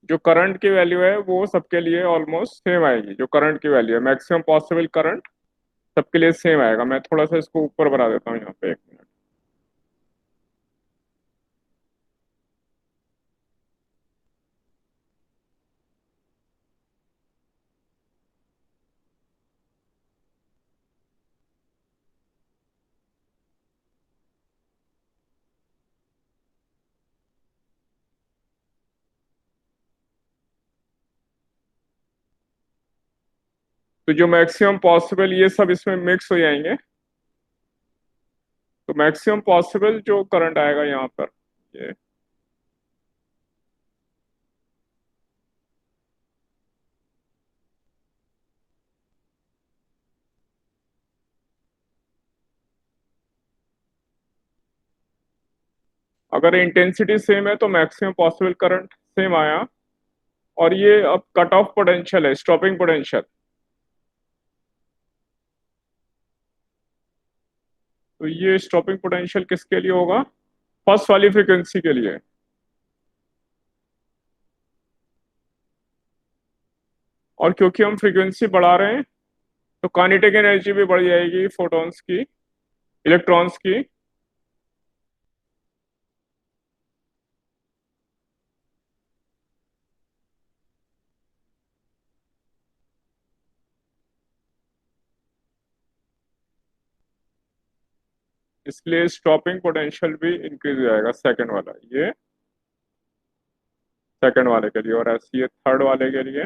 जो करंट की वैल्यू है वो सबके लिए ऑलमोस्ट सेम आएगी। जो करंट की वैल्यू है, मैक्सिमम पॉसिबल करंट सबके लिए सेम आएगा। मैं थोड़ा सा इसको ऊपर बना देता हूँ यहाँ पे, एक मिनट। तो जो मैक्सिमम पॉसिबल ये सब इसमें मिक्स हो जाएंगे। तो मैक्सिमम पॉसिबल जो करंट आएगा यहाँ पर, ये अगर इंटेंसिटी सेम है तो मैक्सिमम पॉसिबल करंट सेम आया। और ये अब कट ऑफ पोटेंशियल है, स्टॉपिंग पोटेंशियल। तो ये स्टॉपिंग पोटेंशियल किसके लिए होगा? फर्स्ट वाली फ्रीक्वेंसी के लिए। और क्योंकि हम फ्रीक्वेंसी बढ़ा रहे हैं तो काइनेटिक एनर्जी भी बढ़ जाएगी फोटॉन्स की, इलेक्ट्रॉन्स की। इसलिए स्टॉपिंग पोटेंशियल भी इंक्रीज हो जाएगा, सेकंड वाला, ये सेकंड वाले के लिए, और ऐसे ये थर्ड वाले के लिए।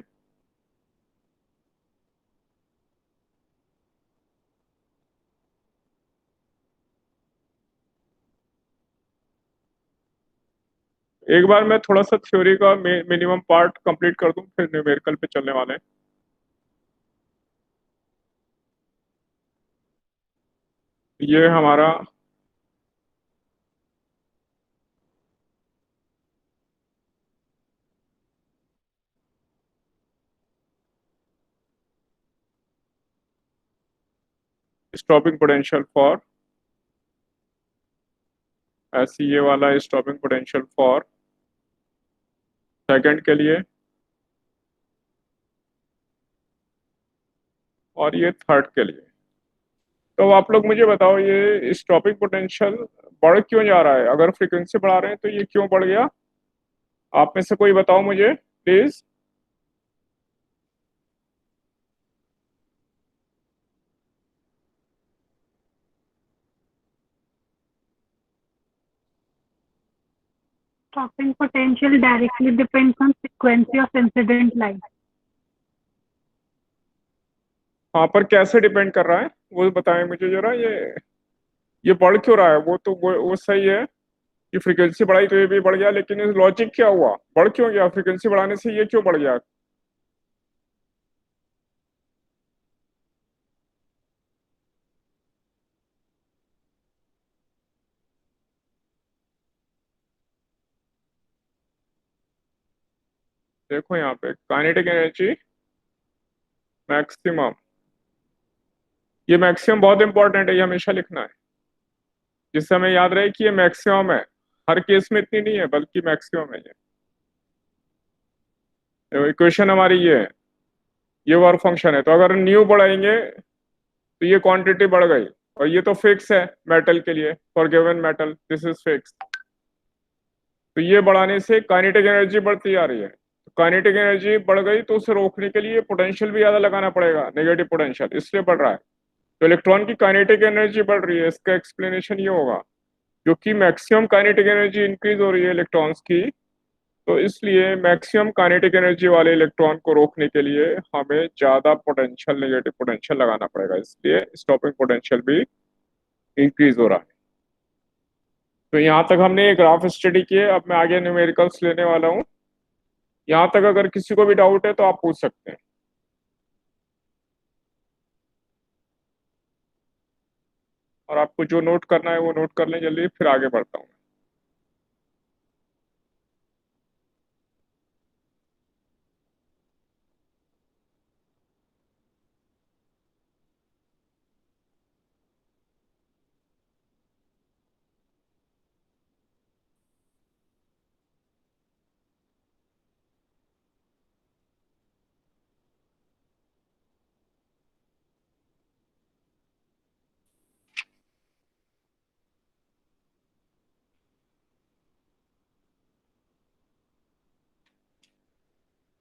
एक बार मैं थोड़ा सा थ्योरी का मिनिमम पार्ट कंप्लीट कर दूं, फिर न्यूमेरिकल पे चलने वाले हैं। ये हमारा स्टॉपिंग पोटेंशियल फॉर, ऐसे ये वाला स्टॉपिंग पोटेंशियल फॉर सेकंड के लिए, और ये थर्ड के लिए। तो अब आप लोग मुझे बताओ, ये स्टॉपिंग पोटेंशियल बढ़ क्यों जा रहा है? अगर फ्रीक्वेंसी बढ़ा रहे हैं तो ये क्यों बढ़ गया? आप में से कोई बताओ मुझे please.
Stopping potential directly depends on frequency of incident light.
हाँ, पर कैसे डिपेंड कर रहा है वो बताएं मुझे जरा। ये बढ़ क्यों रहा है? वो तो वो सही है कि फ्रीक्वेंसी बढ़ाई तो ये भी बढ़ गया, लेकिन इस लॉजिक क्या हुआ? बढ़ क्यों गया? फ्रीक्वेंसी बढ़ाने से ये क्यों बढ़ गया? देखो यहाँ पे काइनेटिक एनर्जी मैक्सिमम, ये मैक्सिमम बहुत इंपॉर्टेंट है, ये हमेशा लिखना है, जिससे हमें याद रहे कि ये मैक्सिमम है। हर केस में इतनी नहीं है, बल्कि मैक्सिमम है ये। इक्वेशन हमारी ये है, ये वर्क फंक्शन है। तो अगर न्यू बढ़ाएंगे तो ये क्वांटिटी बढ़ गई, और ये तो फिक्स है मेटल के लिए, for given metal this is fix. तो ये बढ़ाने से काइनेटिक एनर्जी बढ़ती जा रही है। तो काइनेटिक एनर्जी बढ़ गई तो उसे रोकने के लिए पोटेंशियल भी ज्यादा लगाना पड़ेगा, नेगेटिव पोटेंशियल, इसलिए बढ़ रहा है। तो इलेक्ट्रॉन की काइनेटिक एनर्जी बढ़ रही है, इसका एक्सप्लेनेशन ये होगा, क्योंकि मैक्सिमम काइनेटिक एनर्जी इंक्रीज हो रही है इलेक्ट्रॉन्स की। तो इसलिए मैक्सिमम काइनेटिक एनर्जी वाले इलेक्ट्रॉन को रोकने के लिए हमें ज्यादा पोटेंशियल, नेगेटिव पोटेंशियल लगाना पड़ेगा, इसलिए स्टॉपिंग पोटेंशियल भी इंक्रीज हो रहा है। तो यहाँ तक हमने ये ग्राफ स्टडी किए। अब मैं आगे न्यूमेरिकल्स लेने वाला हूँ। यहाँ तक अगर किसी को भी डाउट है तो आप पूछ सकते हैं, और आपको जो नोट करना है वो नोट कर लें जल्दी, फिर आगे बढ़ता हूँ।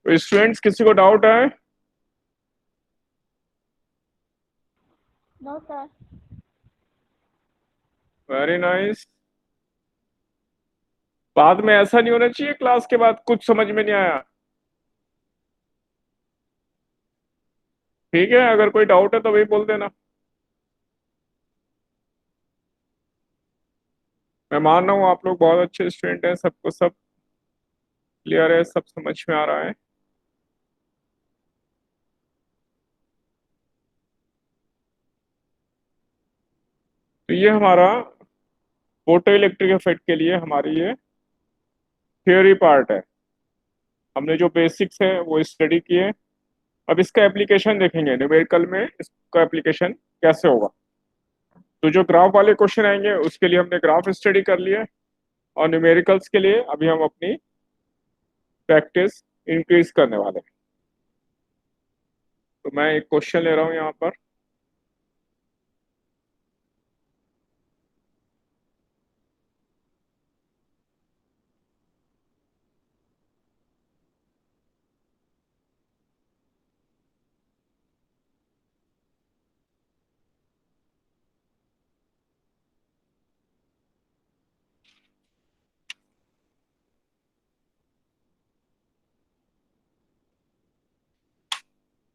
तो स्टूडेंट्स, किसी को डाउट है?
No sir.
Very nice. बाद में ऐसा नहीं होना चाहिए क्लास के बाद कुछ समझ में नहीं आया। ठीक है, अगर कोई डाउट है तो वही बोल देना। मैं मान रहा हूँ आप लोग बहुत अच्छे स्टूडेंट हैं, सबको सब क्लियर है, सब समझ में आ रहा है। तो ये हमारा फोटो इलेक्ट्रिक इफेक्ट के लिए हमारी ये थ्योरी पार्ट है। हमने जो बेसिक्स है वो स्टडी किए। अब इसका एप्लीकेशन देखेंगे न्यूमेरिकल में, इसका एप्लीकेशन कैसे होगा। तो जो ग्राफ वाले क्वेश्चन आएंगे उसके लिए हमने ग्राफ स्टडी कर लिए, और न्यूमेरिकल्स के लिए अभी हम अपनी प्रैक्टिस इंक्रीज करने वाले हैं। तो मैं एक क्वेश्चन ले रहा हूँ यहाँ पर।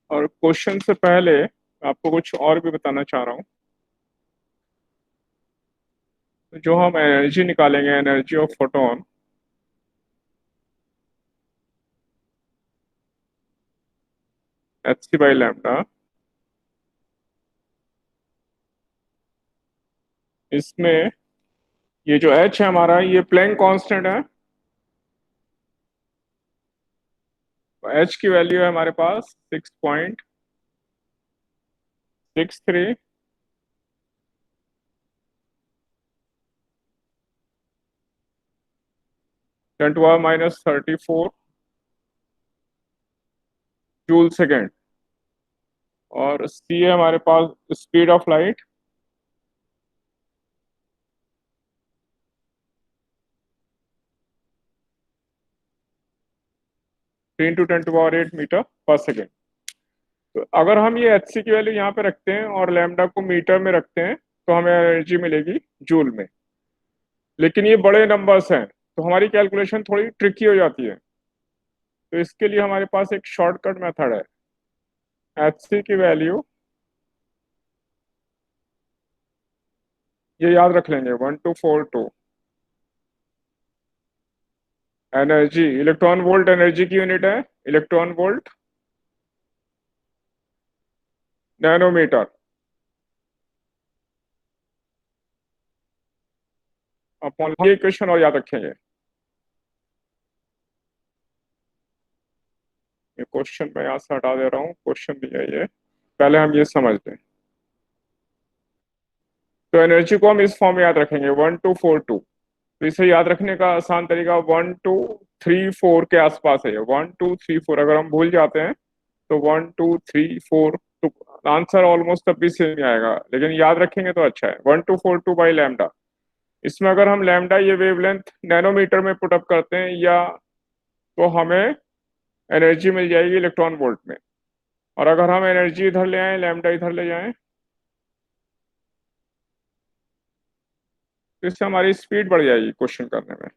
और क्वेश्चन से पहले आपको कुछ और भी बताना चाह रहा हूँ। जो हम एनर्जी निकालेंगे, एनर्जी ऑफ फोटोन, hc/λ, इसमें ये जो h है हमारा, ये प्लैंक कांस्टेंट है। h की वैल्यू है हमारे पास 6.63 10⁻⁻34 जूल सेकेंड। और c है हमारे पास speed of light, ten to 10⁸ metre per second. तो अगर हम ये एच सी की वैल्यू यहाँ पे रखते हैं और लैम्डा को मीटर में रखते हैं तो हमें एनर्जी मिलेगी जूल में। लेकिन ये बड़े नंबर्स हैं तो हमारी कैलकुलेशन थोड़ी ट्रिकी हो जाती है। तो इसके लिए हमारे पास एक शॉर्टकट मेथड है। एच सी की वैल्यू ये याद रख लेंगे, 1242। एनर्जी, इलेक्ट्रॉन वोल्ट एनर्जी की यूनिट है, इलेक्ट्रॉन वोल्ट नैनोमीटर। अपॉन ये क्वेश्चन और याद रखेंगे। ये क्वेश्चन मैं यहाँ से हटा दे रहा हूँ, क्वेश्चन भी है ये, पहले हम ये समझ लें। तो एनर्जी को हम इस फॉर्म में याद रखेंगे, 1242। तो इसे याद रखने का आसान तरीका 1234 के आसपास है। 1234 अगर हम भूल जाते हैं तो 1234, तो आंसर ऑलमोस्ट तब भी सेम ही आएगा, लेकिन याद रखेंगे तो अच्छा है। 1242/λ। इसमें अगर हम लैम्डा ये वेवलेंथ नैनोमीटर में पुटअप करते हैं या तो हमें एनर्जी मिल जाएगी इलेक्ट्रॉन वोल्ट में। और अगर हम एनर्जी इधर ले आए, लैम्डा इधर ले जाएं, तो इससे हमारी स्पीड बढ़ जाएगी क्वेश्चन करने में।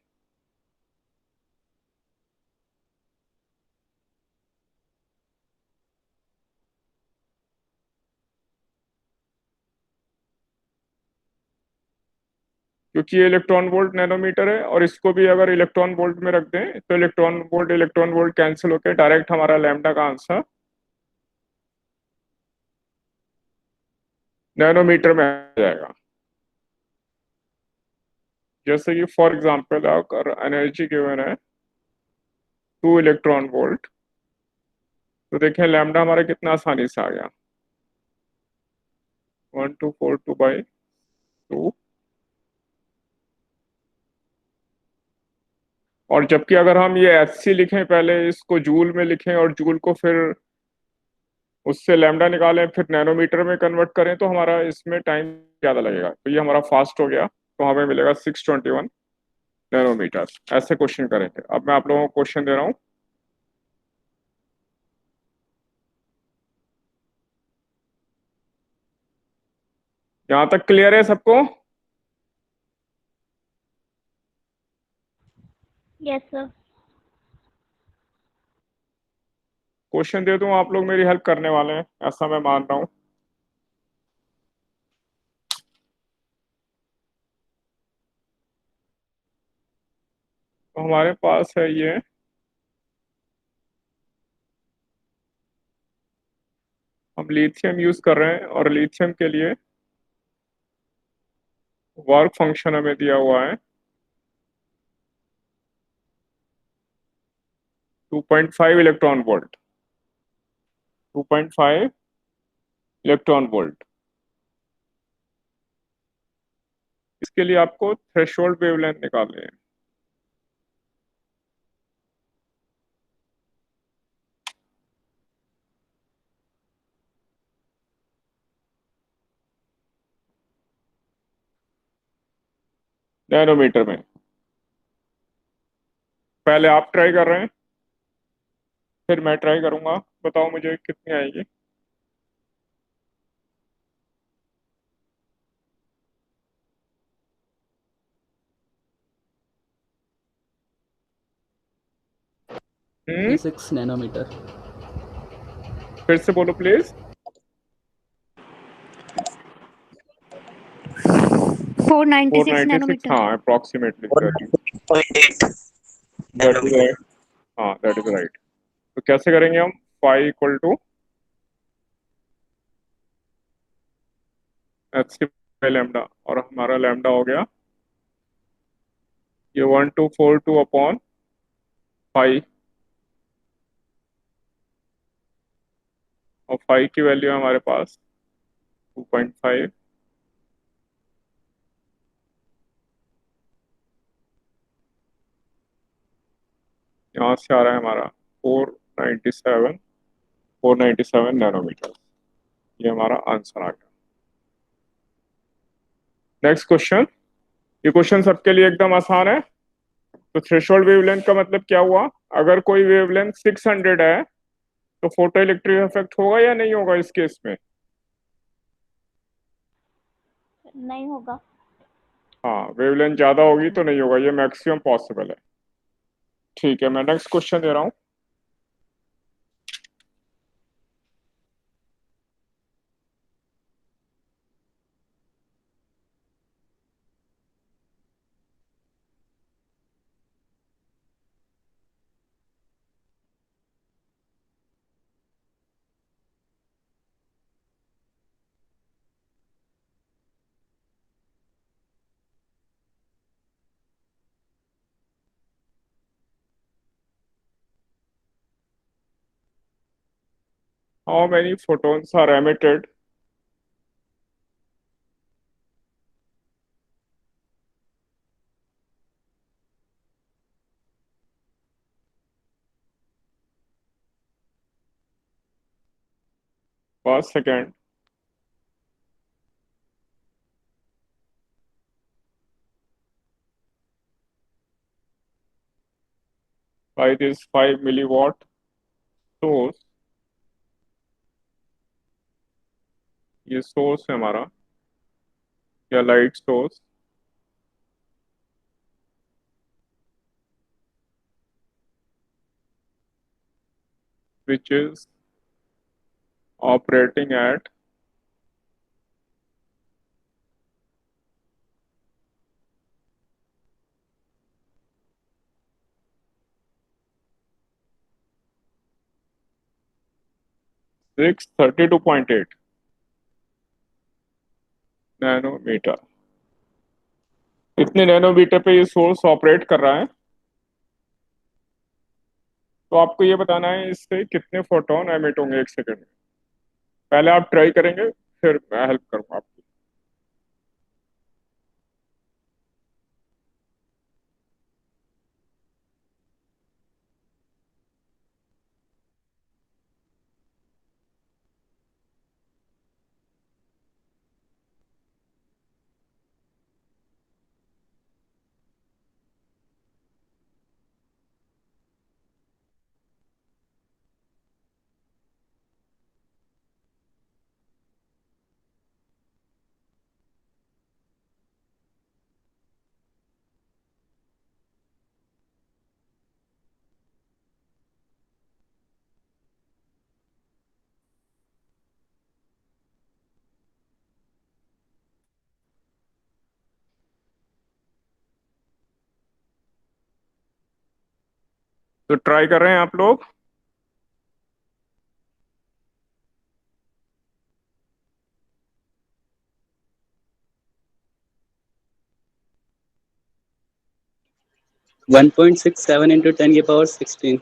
क्योंकि ये इलेक्ट्रॉन वोल्ट नैनोमीटर है और इसको भी अगर इलेक्ट्रॉन वोल्ट में रख दें तो इलेक्ट्रॉन वोल्ट कैंसिल होकर डायरेक्ट हमारा लैम्डा का आंसर नैनोमीटर में आ जाएगा। जैसे कि फॉर एग्जांपल अगर एनर्जी गिवन है 2 इलेक्ट्रॉन वोल्ट, तो देखें लैम्डा हमारा कितना आसानी से आ गया, 1242/2। और जबकि अगर हम ये एच सी लिखें, पहले इसको जूल में लिखें और जूल को फिर उससे लैम्डा निकालें फिर नैनोमीटर में कन्वर्ट करें तो हमारा इसमें टाइम ज़्यादा लगेगा। तो ये हमारा फास्ट हो गया, तो हमें मिलेगा 621 नैनोमीटर। ऐसे क्वेश्चन करेंगे। अब मैं आप लोगों को क्वेश्चन दे रहा हूँ। यहाँ तक क्लियर है सबको?
Yes sir.
क्वेश्चन दे दूं, आप लोग मेरी हेल्प करने वाले हैं ऐसा मैं मान रहा हूँ। तो हमारे पास है ये, हम लिथियम यूज कर रहे हैं और लिथियम के लिए वर्क फंक्शन हमें दिया हुआ है 2.5 इलेक्ट्रॉन वोल्ट। 2.5 electron volt. इसके लिए आपको थ्रेशोल्ड वेवलेंथ निकालनी है। नैनोमीटर में। पहले आप ट्राई कर रहे हैं, फिर मैं ट्राई करूंगा, बताओ मुझे कितनी आएगी। Hmm
36 nanometer.
फिर से बोलो प्लीज।
496
496,
nanometer.
हाँ approximately exactly.
1.8
that is
nanometer.
Right. हाँ दैट इज राइट। तो कैसे करेंगे हम? Five equal to h c by lambda, और हमारा लैम्डा हो गया ये 1242 अपॉन फाइव, और फाइव की वैल्यू है हमारे पास 2.5। यहाँ से आ रहा है हमारा 497, 497 नैनोमीटर। ये हमारा आंसर आ गया। Next question. ये क्वेश्चन सबके लिए एकदम आसान है। तो थ्रेशोल्ड वेवलेंथ का मतलब क्या हुआ? अगर कोई वेवलेंथ 600 है तो फोटो इलेक्ट्रिक इफेक्ट होगा या नहीं होगा इस केस में?
नहीं होगा।
हाँ, वेवलेंथ ज्यादा होगी तो नहीं होगा, ये मैक्सिमम पॉसिबल है। ठीक है, मैं नेक्स्ट क्वेश्चन दे रहा हूँ। How many photons are emitted per second by this 5 milliwatt source? ये सोर्स है हमारा, या light source, which is operating at 632.8 nanometer. इतने नैनोमीटर पे ये सोर्स ऑपरेट कर रहा है। तो आपको ये बताना है इससे कितने फोटोन एमिट होंगे एक सेकंड में। पहले आप ट्राई करेंगे, फिर मैं हेल्प करूंगा आपकी। तो ट्राई कर रहे हैं आप लोग?
1.67 into 10 की power 16.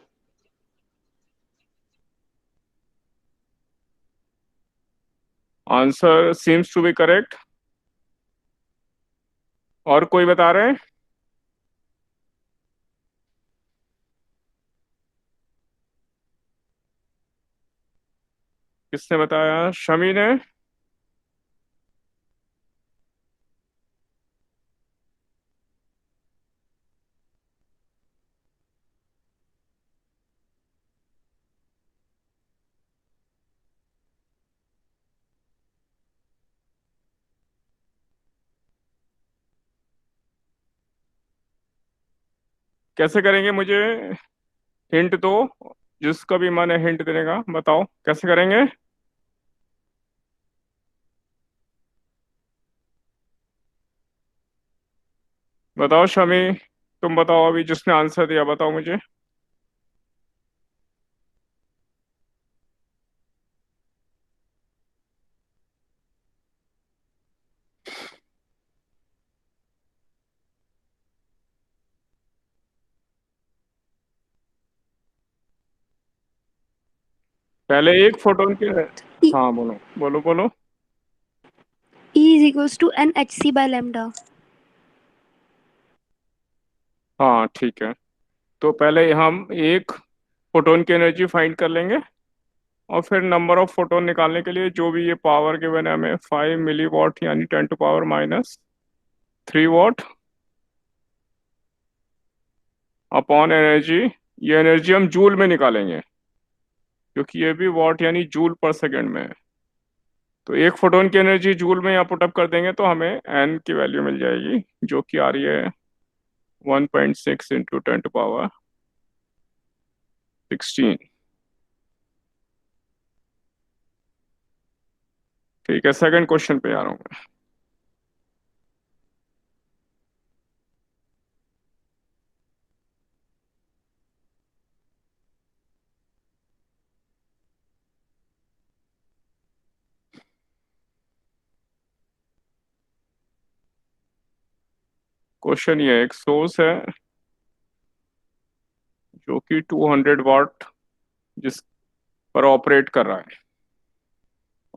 Answer seems to be correct. और कोई बता रहे हैं? किसने बताया? शमी ने? कैसे करेंगे, मुझे हिंट दो। जिसका भी मन है हिंट देने का बताओ कैसे करेंगे। बताओ शमी, तुम बताओ, अभी जिसने आंसर दिया बताओ मुझे। पहले एक फोटोन के।
E,
हाँ बोलो बोलो बोलो।
E is equals to nhc by lambda.
हाँ ठीक है, तो पहले हम एक फोटोन की एनर्जी फाइंड कर लेंगे, और फिर नंबर ऑफ फोटोन निकालने के लिए जो भी ये पावर गिवन है हमें 5 मिली वॉट यानी 10⁻³ अपॉन एनर्जी। ये एनर्जी हम जूल में निकालेंगे क्योंकि ये भी वॉट यानी जूल पर सेकेंड में है। तो एक फोटोन की एनर्जी जूल में यहाँ पुटअप कर देंगे तो हमें एन की वैल्यू मिल जाएगी जो कि आ रही है 1.6 इंटू 10⁻16। ठीक है, सेकंड क्वेश्चन पे आ रहा हूँ मैं। क्वेश्चन ये एक सोर्स है जो कि 200 वाट जिस पर ऑपरेट कर रहा है,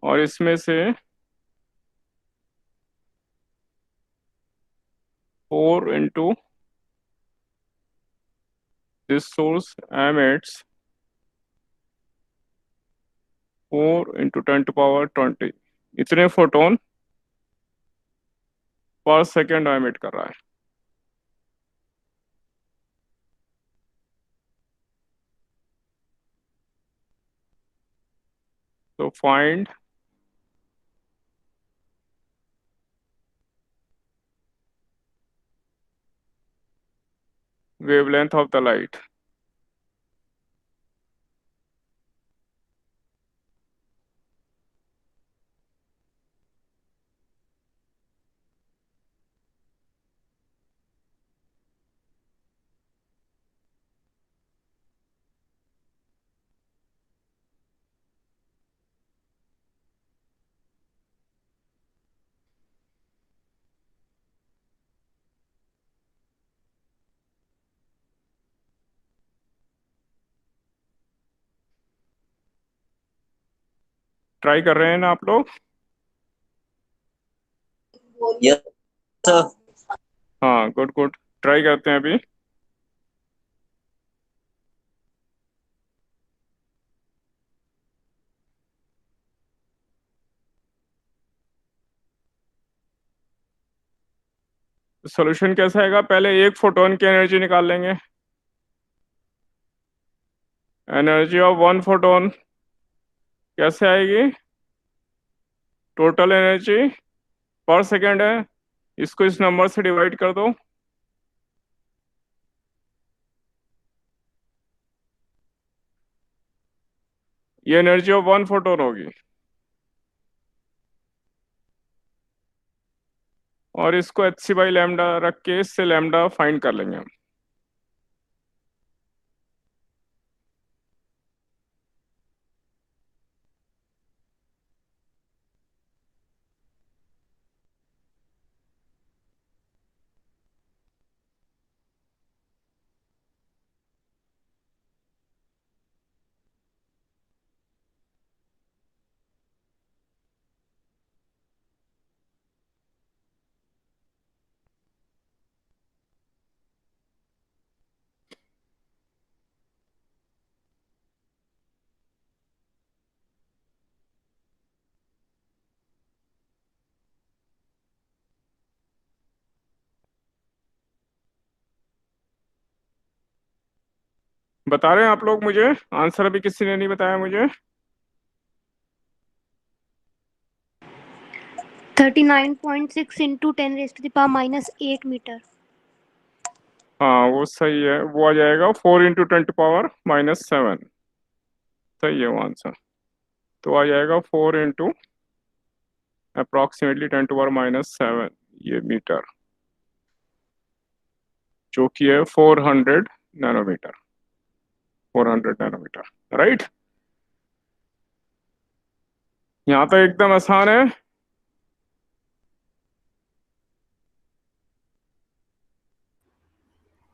और इसमें से 4 into this source emits 4 into 10⁻20 इतने फोटोन पर सेकेंड एमिट कर रहा है। तो find wavelength of the light. Try कर रहे हैं ना आप लोग?
Yes, sir.
हाँ गुड गुड, ट्राई करते हैं अभी। सॉल्यूशन कैसा आएगा, पहले एक फोटोन की एनर्जी निकाल लेंगे। एनर्जी ऑफ वन फोटोन कैसे आएगी, टोटल एनर्जी पर सेकेंड है, इसको इस नंबर से डिवाइड कर दो। ये एनर्जी ऑफ वन फोटोन होगी, और इसको hc बाई लैम्डा रख के इससे लैम्डा फाइंड कर लेंगे हम। बता रहे हैं आप लोग मुझे आंसर, अभी किसी ने नहीं बताया मुझे।
39.6 into 10 raised to the power minus 8 meter.
हाँ वो सही है, वो आ जाएगा 4 इंटू 10⁻⁻7। सही है वो आंसर। तो आ जाएगा 4 इंटू अप्रॉक्सीमेटली 10⁻⁻7 ये मीटर, जो कि है 400 नैनोमीटर। 400 nanometre, right. यहाँ तक एकदम आसान है।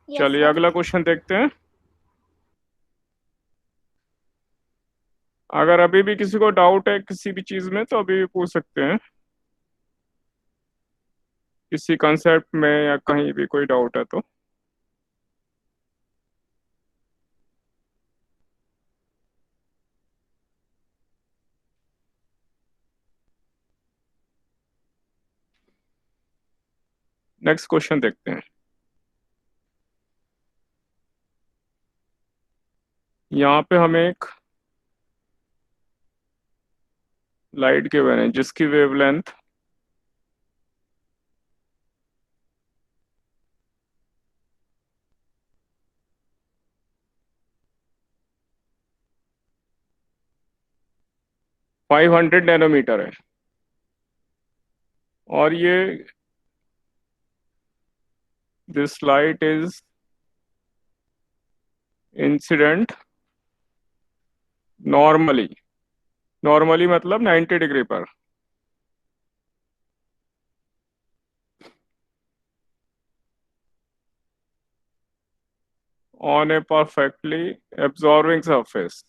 यस
चलिए
सर।
अगला क्वेश्चन देखते हैं। अगर अभी भी किसी को डाउट है किसी भी चीज में तो अभी भी पूछ सकते हैं, किसी कंसेप्ट में या कहीं भी कोई डाउट है तो। नेक्स्ट क्वेश्चन देखते हैं। यहाँ पे हमें एक लाइट गिवन है जिसकी वेवलेंथ 500 नैनोमीटर है, और ये this light is incident normally. Normally मतलब 90 डिग्री पर on A perfectly absorbing surface.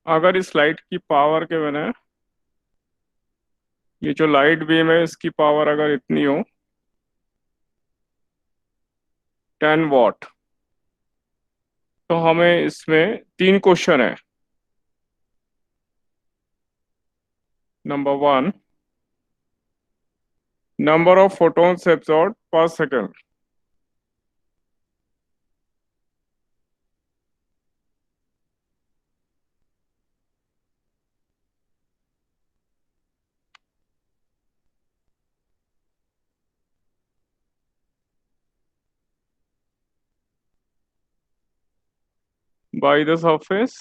अगर इस लाइट की पावर के बिना, ये जो लाइट बीम है इसकी पावर अगर इतनी हो 10 वाट, तो हमें इसमें 3 क्वेश्चन है। Number 1, number of photons absorb per second. By the surface,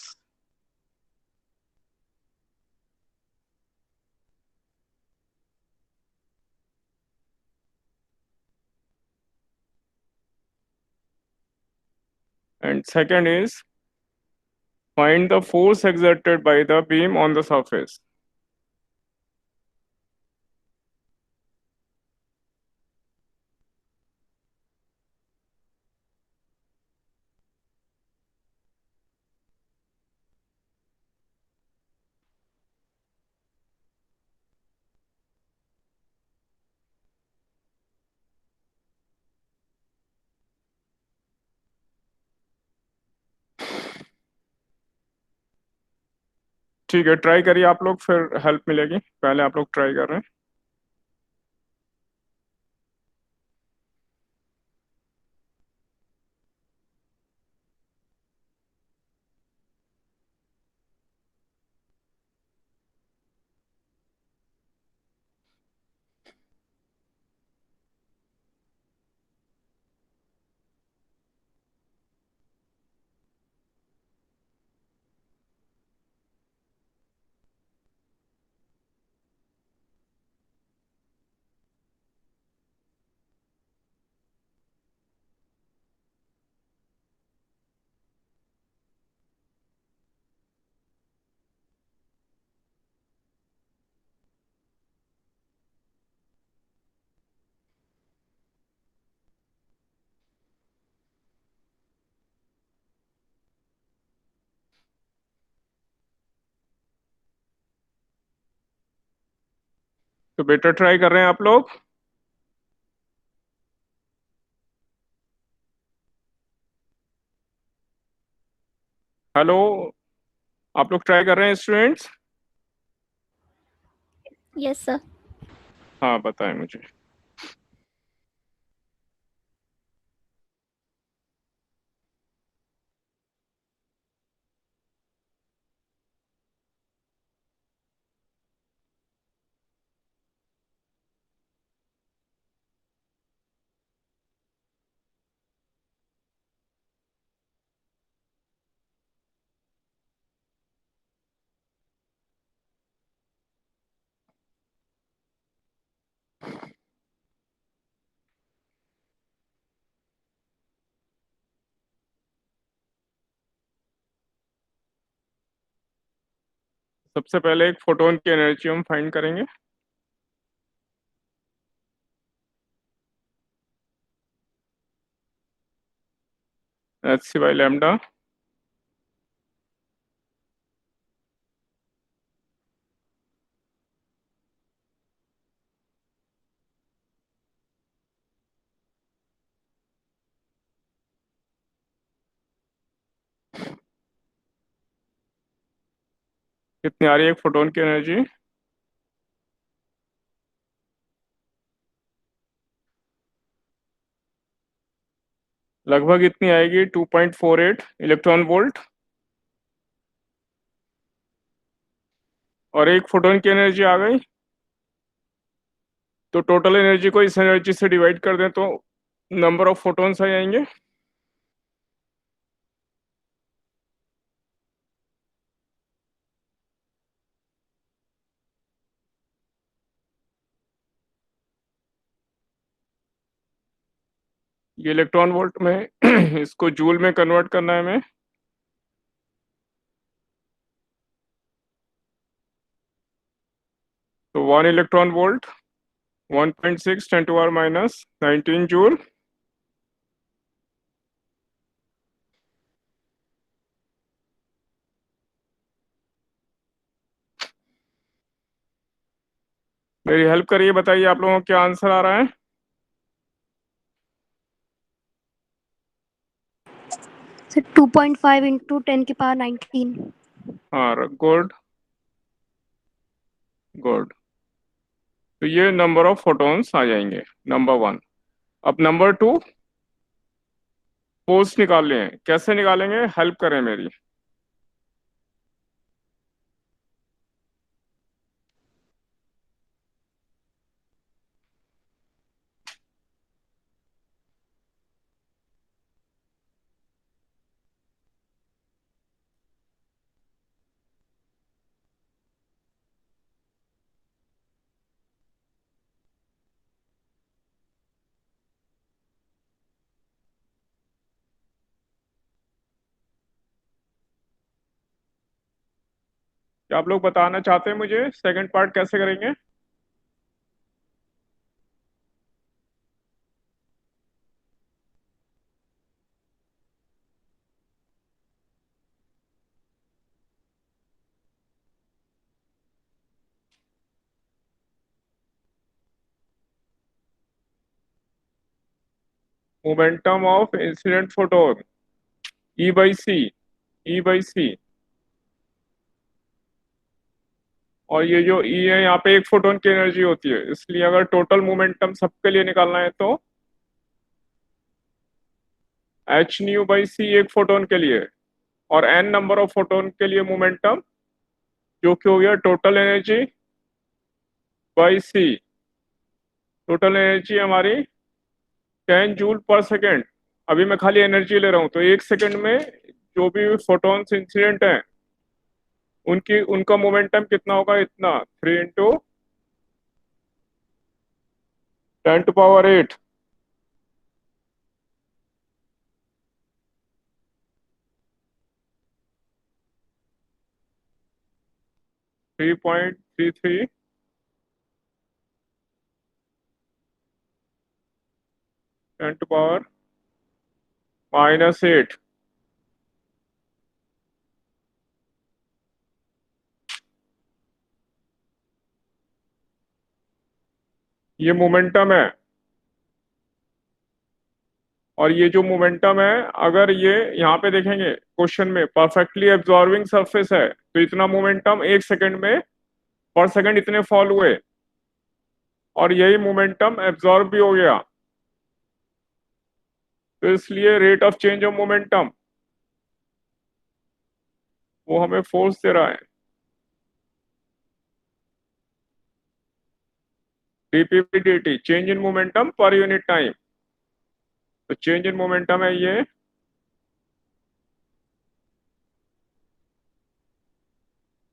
and second is find the force exerted by the beam on the surface. ठीक है, ट्राई करिए आप लोग, फिर हेल्प मिलेगी। पहले आप लोग ट्राई कर रहे हैं। तो बेटा ट्राई कर रहे हैं आप लोग। हेलो, आप लोग ट्राई कर रहे हैं स्टूडेंट्स?
Yes sir.
हाँ बताएं मुझे। सबसे पहले एक फोटोन की एनर्जी हम फाइंड करेंगे। hc/λ कितनी आ रही है एक फोटोन की एनर्जी? लगभग इतनी आएगी 2.48 इलेक्ट्रॉन वोल्ट। और एक फोटोन की एनर्जी आ गई, तो टोटल एनर्जी को इस एनर्जी से डिवाइड कर दें तो नंबर ऑफ फोटॉन्स आ जाएंगे। ये इलेक्ट्रॉन वोल्ट में इसको जूल में कन्वर्ट करना है हमें। तो 1 इलेक्ट्रॉन वोल्ट 1.6 10⁻⁻19 जूल। मेरी हेल्प करिए, बताइए आप लोगों को क्या आंसर आ रहा है?
Sir 2.5 into 10⁻19।
हाँ, गुड गुड। तो ये नंबर ऑफ फोटॉन्स आ जाएंगे, नंबर 1। अब नंबर 2 फोर्स निकालने हैं। कैसे निकालेंगे, हेल्प करें मेरी। क्या आप लोग बताना चाहते हैं मुझे सेकंड पार्ट कैसे करेंगे? Momentum of incident photon E/c। और ये जो E है यहाँ पे एक फोटोन की एनर्जी होती है, इसलिए अगर टोटल मोमेंटम सबके लिए निकालना है तो h/c एक फोटोन के लिए और n नंबर ऑफ फोटोन के लिए मोमेंटम, जो कि हो गया total energy by c। Total energy हमारी 10 जूल पर सेकेंड। अभी मैं खाली एनर्जी ले रहा हूँ, तो एक सेकेंड में जो भी फोटॉन्स इंसिडेंट हैं उनका मोमेंटम कितना होगा, इतना 3 इंटू 10⁸ 3.33 10⁻⁻8। ये मोमेंटम है। और ये जो मोमेंटम है, अगर ये यहाँ पे देखेंगे क्वेश्चन में परफेक्टली एब्जॉर्बिंग सरफेस है, तो इतना मोमेंटम एक सेकंड में पर सेकंड इतने फॉल हुए, और यही मोमेंटम एब्जॉर्ब भी हो गया। तो इसलिए rate of change of momentum वो हमें फोर्स दे रहा है। dp/dt change in momentum per unit time. तो चेंज इन मोमेंटम है ये,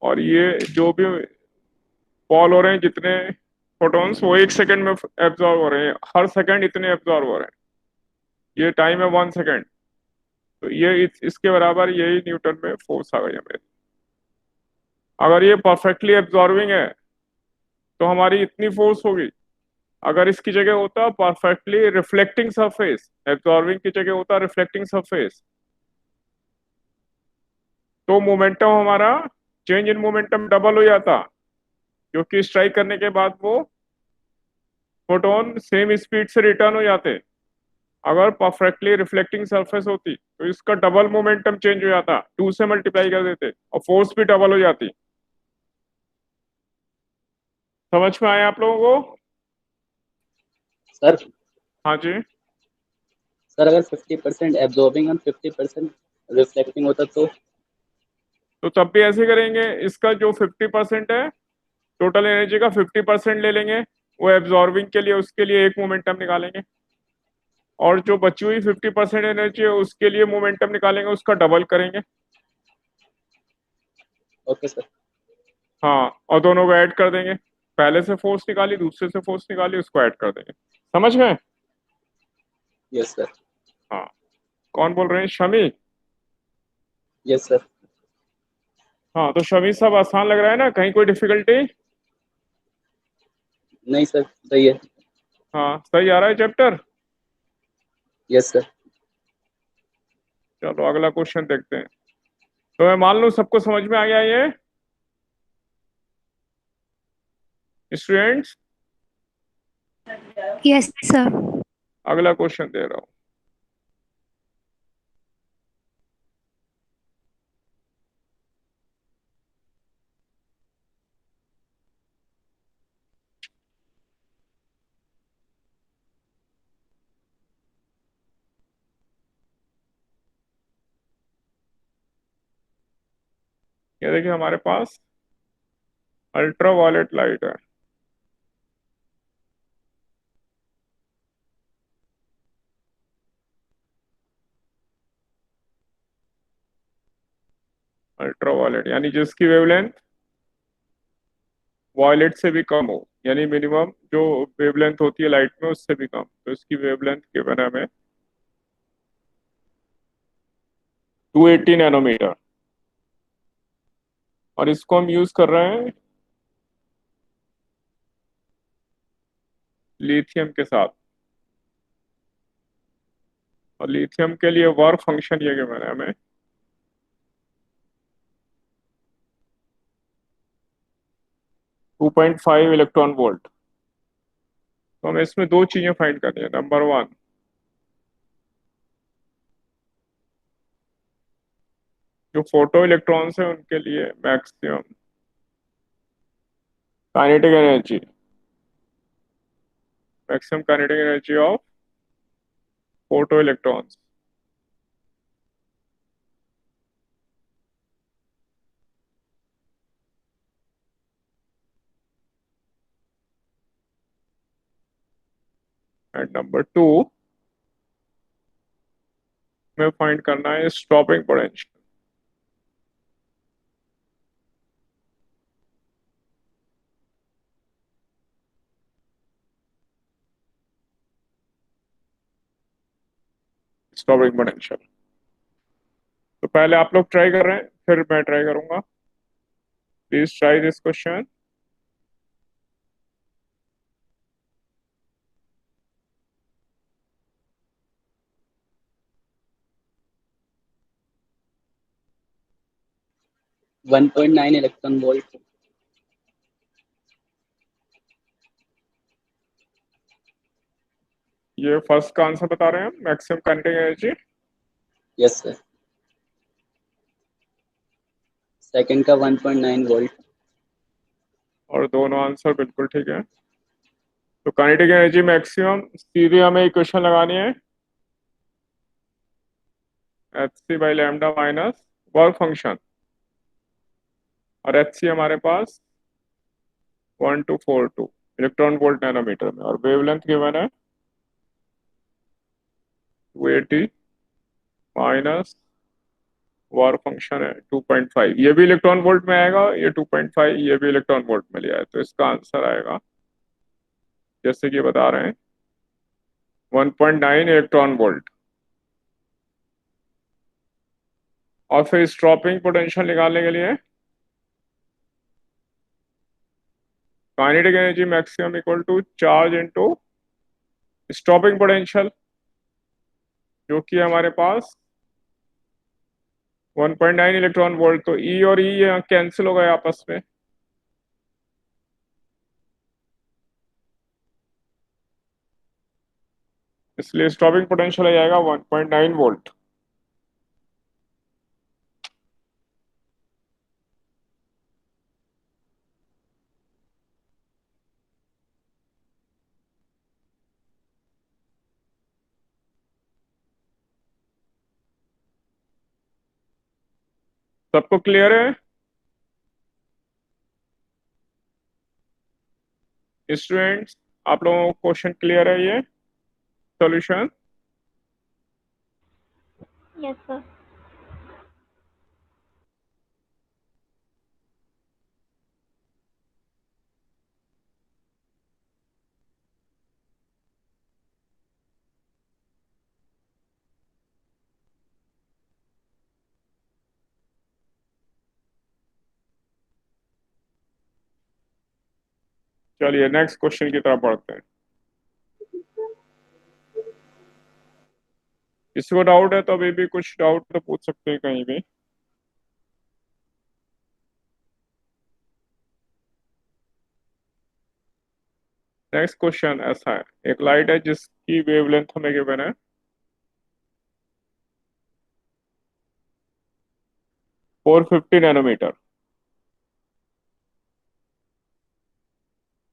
और ये जो भी फॉल हो रहे हैं जितने फोटॉन्स, वो एक सेकंड में एब्जॉर्ब हो रहे हैं, हर सेकंड इतने एब्जॉर्ब हो रहे हैं। ये टाइम है 1 सेकंड। तो ये इसके बराबर यही न्यूटन में फोर्स आ गई हमें। अगर ये परफेक्टली एब्जॉर्बिंग है तो हमारी इतनी फोर्स होगी। अगर इसकी जगह होता परफेक्टली रिफ्लेक्टिंग सरफेस, एब्जॉर्बिंग की जगह होता रिफ्लेक्टिंग सरफेस, तो मोमेंटम हमारा, चेंज इन मोमेंटम डबल हो जाता, क्योंकि स्ट्राइक करने के बाद वो फोटोन सेम स्पीड से रिटर्न हो जाते। अगर परफेक्टली रिफ्लेक्टिंग सरफेस होती तो इसका डबल मोमेंटम चेंज हो जाता, 2 से मल्टीप्लाई कर देते और फोर्स भी डबल हो जाती। समझ में आया आप लोगों को?
सर
हाँ जी।
सर अगर 50% एब्जॉर्बिंग और 50% रिफ्लेक्टिंग होता
तो तब भी ऐसे करेंगे, इसका जो 50% है टोटल एनर्जी का 50% ले लेंगे, वो एब्जॉर्बिंग के लिए, उसके लिए एक मोमेंटम निकालेंगे, और जो बची हुई 50% एनर्जी है उसके लिए मोमेंटम निकालेंगे, उसका डबल करेंगे।
Okay sir.
हाँ, और दोनों को ऐड कर देंगे, पहले से फोर्स निकाली, दूसरे से फोर्स निकाली, उसको ऐड कर देंगे। समझ गए?
Yes sir.
हाँ। कौन बोल रहे हैं? शमी?
Yes sir.
हाँ, तो शमी सब आसान लग रहा है ना, कहीं कोई डिफिकल्टी?
नहीं सर, सही है।
हाँ, सही आ रहा है चैप्टर।
Yes sir.
चलो अगला क्वेश्चन देखते हैं। तो मैं मान लूं सबको समझ में आ गया ये स्टूडेंट्स?
Yes sir.
अगला क्वेश्चन दे रहा हूं। ये देखिए हमारे पास अल्ट्रा वायलेट लाइट है। अल्ट्रा वायलेट यानी जिसकी वेवलेंथ वायलेट से भी कम हो, यानी मिनिमम जो वेवलेंथ होती है लाइट में उससे भी कम, तो इसकी वेवलेंथ गिवन है हमें 280 नैनोमीटर, और इसको हम यूज कर रहे हैं लिथियम के साथ। और लिथियम के लिए वर्क फंक्शन ये गिवन है हमें 2.5 इलेक्ट्रॉन वोल्ट। तो हमें इसमें दो चीजें फाइंड करनी है। नंबर वन, जो फोटो इलेक्ट्रॉन्स है उनके लिए maximum kinetic energy, maximum kinetic energy of photo electrons. And number two में फाइंड करना है स्टॉपिंग पोटेंशियल। Stopping potential. तो पहले आप लोग ट्राई कर रहे हैं, फिर मैं ट्राई करूंगा। Please try this question.
1.9 electron volt.
ये फर्स्ट का आंसर बता रहे हैं हम, maximum kinetic energy.
Yes sir. Second का 1.9 वोल्ट।
और दोनों आंसर बिल्कुल ठीक है। तो काइनेटिक एनर्जी मैक्सिमम सीधे हमें इक्वेशन लगानी है hc/λ माइनस वर्क फंक्शन, और hc हमारे पास 1242 इलेक्ट्रॉन वोल्ट नैनोमीटर में, और वेवलेंथ गिवन है 280 माइनस वर्क फंक्शन है 2.5। ये भी इलेक्ट्रॉन वोल्ट में आएगा, ये 2.5 ये भी इलेक्ट्रॉन वोल्ट में लिया है, तो इसका आंसर आएगा जैसे कि बता रहे हैं 1.9 इलेक्ट्रॉन वोल्ट। और फिर स्टॉपिंग पोटेंशियल निकालने के लिए kinetic energy maximum equal to charge into stopping potential, जो कि हमारे पास 1.9 इलेक्ट्रॉन वोल्ट। तो ई और ई यहाँ कैंसिल हो गए आपस में, इसलिए स्टॉपिंग पोटेंशियल आ जाएगा 1.9 वोल्ट। सबको क्लियर है स्टूडेंट्स? आप लोगों को क्वेश्चन क्लियर है ये सॉल्यूशन?
Yes sir.
चलिए नेक्स्ट क्वेश्चन की तरफ बढ़ते हैं। किसी को डाउट है तो अभी भी कुछ डाउट तो पूछ सकते हैं कहीं भी। नेक्स्ट क्वेश्चन ऐसा है, एक लाइट है जिसकी वेवलेंथ हमें गिवन है 450 नैनोमीटर,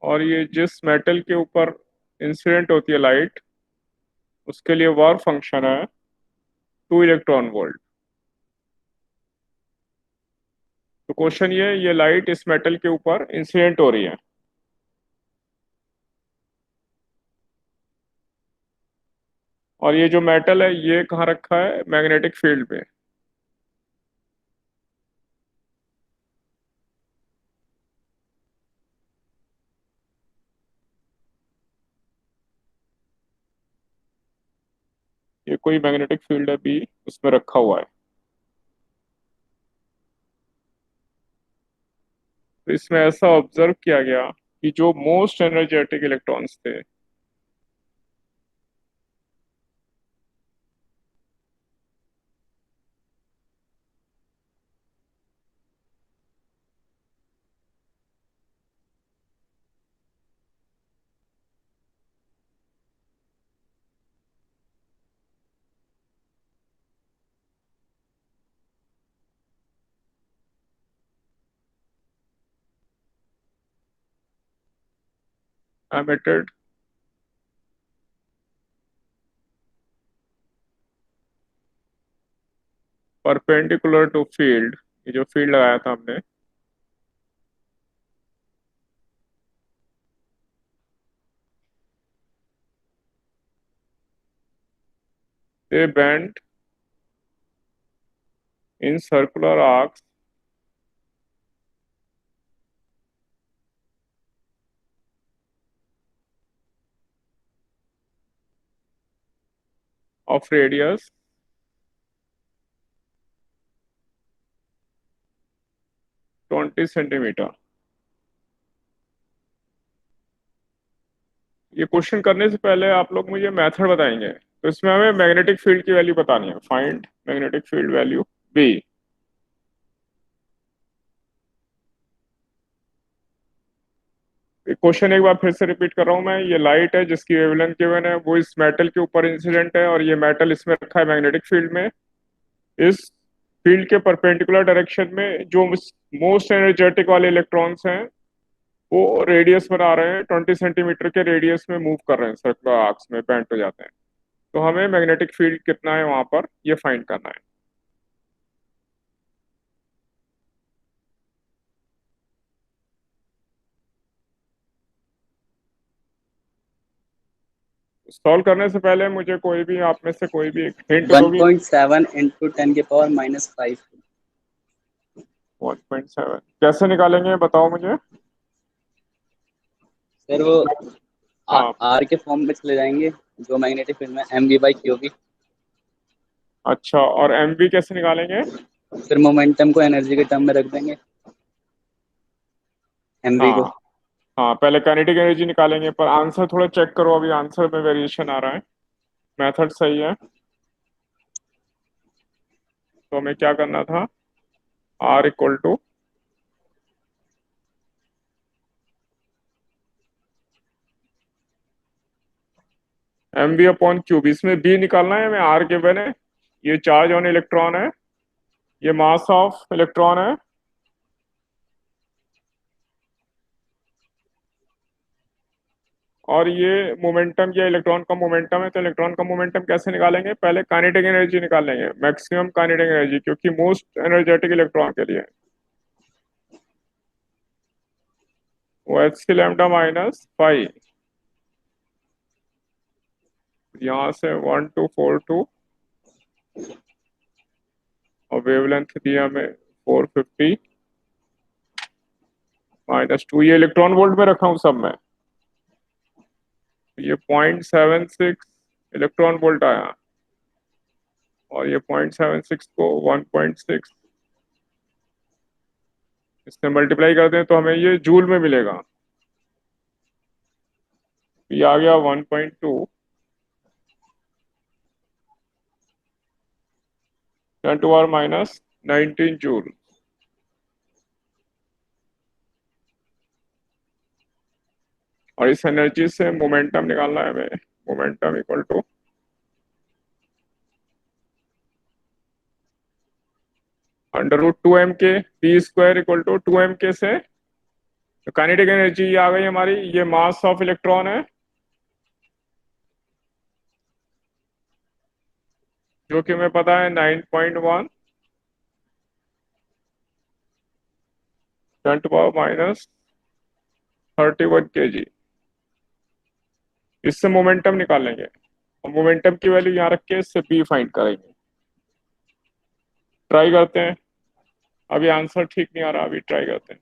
और ये जिस मेटल के ऊपर इंसिडेंट होती है लाइट, उसके लिए वर्क फंक्शन है 2 इलेक्ट्रॉन वोल्ट। तो क्वेश्चन ये लाइट इस मेटल के ऊपर इंसिडेंट हो रही है, और ये जो मेटल है ये कहाँ रखा है? मैग्नेटिक फील्ड पे। ये कोई मैग्नेटिक फील्ड है बी, उसमें रखा हुआ है। तो इसमें ऐसा ऑब्जर्व किया गया कि जो मोस्ट एनर्जेटिक इलेक्ट्रॉन्स थे एमिटेड परपेंडिकुलर टू फील्ड, ये जो फील्ड लगाया था हमने, they bent in circular arcs of radius 20 centimetre. ये क्वेश्चन करने से पहले आप लोग मुझे मेथड बताएंगे। तो इसमें हमें मैग्नेटिक फील्ड की वैल्यू बतानी है, find magnetic field value B. Question एक बार फिर से रिपीट कर रहा हूं मैं, ये लाइट है जिसकी वेवलेंथ गिवन है, वो इस मेटल के ऊपर इंसिडेंट है, और ये मेटल इसमें रखा है मैग्नेटिक फील्ड में। इस फील्ड के परपेंडिकुलर डायरेक्शन में जो मोस्ट एनर्जेटिक वाले इलेक्ट्रॉन्स हैं वो रेडियस बना रहे हैं, 20 सेंटीमीटर के रेडियस में मूव कर रहे हैं, सर्कुलर आर्क्स में बेंट हो जाते हैं। तो हमें मैग्नेटिक फील्ड कितना है वहां पर ये फाइंड करना है। सॉल्व करने से पहले मुझे कोई भी आप में से कोई भी एक हिंट दोगी?
1.7 इंटू 10 के पावर -5।
1.7 कैसे निकालेंगे बताओ मुझे।
सर वो
हाँ
आर के फॉर्म में चले जाएंगे, जो मैग्नेटिक फील्ड में mv/qb।
अच्छा, और एम वी कैसे निकालेंगे?
फिर मोमेंटम को एनर्जी के टर्म में रख देंगे, mv को।
हाँ हाँ पहले काइनेटिक एनर्जी निकालेंगे, पर आंसर थोड़ा चेक करो, अभी आंसर में वेरिएशन आ रहा है। मेथड सही है, तो हमें क्या करना था, R equal to mv upon q B. इसमें b निकालना है हमें, R गिवन है, ये चार्ज ऑन इलेक्ट्रॉन है, ये मास ऑफ इलेक्ट्रॉन है, और ये मोमेंटम या इलेक्ट्रॉन का मोमेंटम है। तो इलेक्ट्रॉन का मोमेंटम कैसे निकालेंगे, पहले काइनेटिक एनर्जी निकालेंगे, मैक्सिमम काइनेटिक एनर्जी, क्योंकि मोस्ट एनर्जेटिक इलेक्ट्रॉन के लिए वो एच लैम्डा माइनस पाई, यहाँ से 1242, और वेवलेंथ दिया हमें 450 -2, ये इलेक्ट्रॉन वोल्ट में रखा हूँ सब में, ये 0.76 इलेक्ट्रॉन वोल्ट आया, और ये 0.76 को 1.6 इससे मल्टीप्लाई कर दें तो हमें ये जूल में मिलेगा। ये आ गया 1.2 10⁻⁻19 जूल। और इस एनर्जी से मोमेंटम निकालना है हमें, मोमेंटम इक्वल टू √2m के, p square equal to 2m के से, तो काइनेटिक एनर्जी आ गई हमारी, ये मास ऑफ इलेक्ट्रॉन है जो कि हमें पता है 9.1 10⁻31 kg। इससे मोमेंटम निकालेंगे, और मोमेंटम की वैल्यू यहाँ रख के इससे b फाइंड करेंगे। ट्राई करते हैं, अभी आंसर ठीक नहीं आ रहा, अभी ट्राई करते हैं।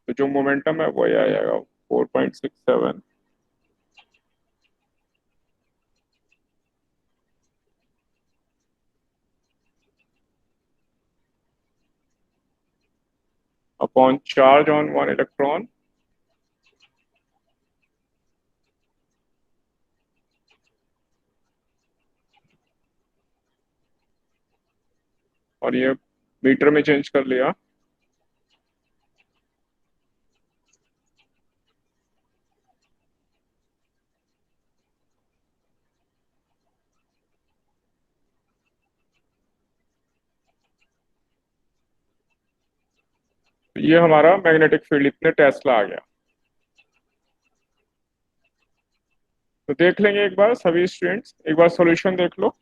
तो जो मोमेंटम है वो आ जाएगा 4.67, upon charge on one electron, और ये मीटर में चेंज कर लिया। तो ये हमारा मैग्नेटिक फील्ड इतने टेस्ला आ गया। तो देख लेंगे एक बार, सभी स्टूडेंट्स एक बार सॉल्यूशन देख लो।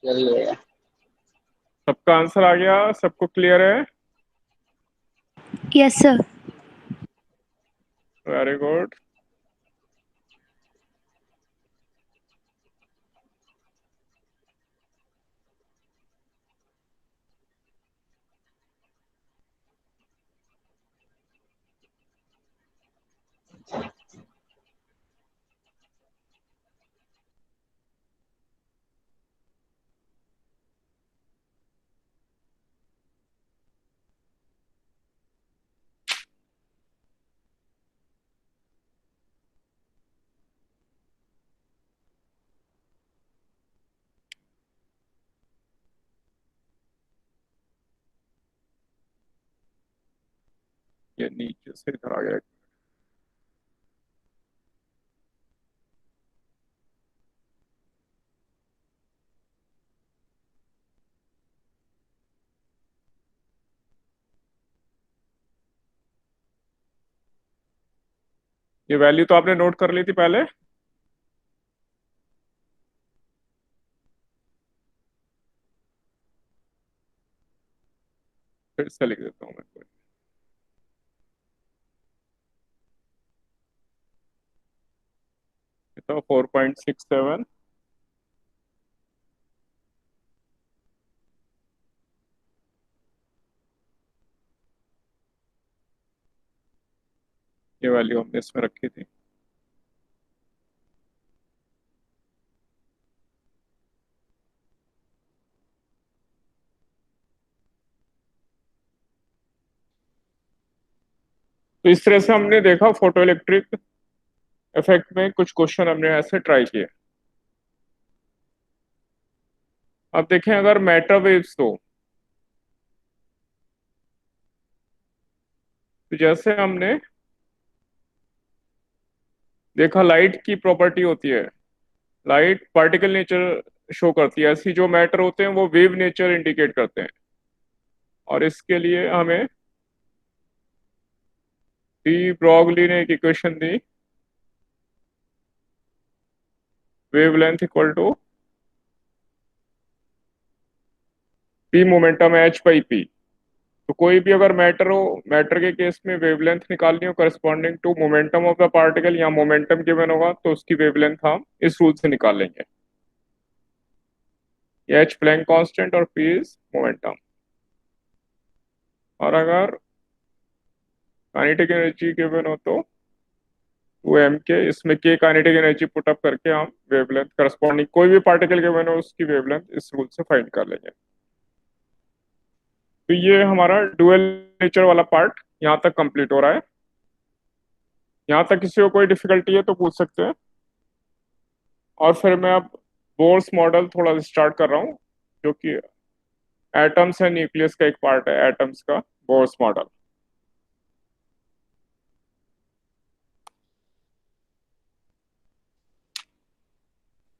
चल गया।
सबका आंसर आ गया, सबको क्लियर है?
Yes, sir.
Very good. ये नीचे से इधर आ गया। ये वैल्यू तो आपने नोट कर ली थी पहले। फिर से लिख देता हूँ मैं। तो 4.67 ये वैल्यू हमने इसमें रखी थी। तो इस तरह से हमने देखा फोटो इलेक्ट्रिक इफेक्ट में कुछ क्वेश्चन हमने ऐसे ट्राई किए। अब देखें अगर मैटर वेव्स तो जैसे हमने देखा लाइट की प्रॉपर्टी होती है, लाइट पार्टिकल नेचर शो करती है, ऐसी जो मैटर होते हैं वो वेव नेचर इंडिकेट करते हैं। और इसके लिए हमें डी ब्रॉगली ने एक इक्वेशन दी, wavelength equal to p momentum h by p. तो कोई भी अगर मैटर हो, मैटर के केस में वेवलेंथ निकालनी हो corresponding to momentum of the particle या मोमेंटम गिवन होगा तो उसकी वेवलेंथ हम इस रूल से निकाल लेंगे। एच प्लैंक कांस्टेंट और पी इज मोमेंटम। और अगर काइनेटिक एनर्जी गिवन हो तो वो एम के, इसमें के काइनेटिक एनर्जी पुट अप करके हम वेवलेंथ करस्पॉन्डिंग कोई भी पार्टिकल गिवन हो उसकी वेवलेंथ इस रूल से फाइंड कर लेंगे। तो ये हमारा डुअल नेचर वाला पार्ट यहाँ तक कंप्लीट हो रहा है। यहाँ तक किसी को कोई डिफिकल्टी है तो पूछ सकते हैं। और फिर मैं अब बोर्स मॉडल थोड़ा स्टार्ट कर रहा हूँ, जो कि एटम्स है न्यूक्लियस का एक पार्ट है, एटम्स का बोर्स मॉडल।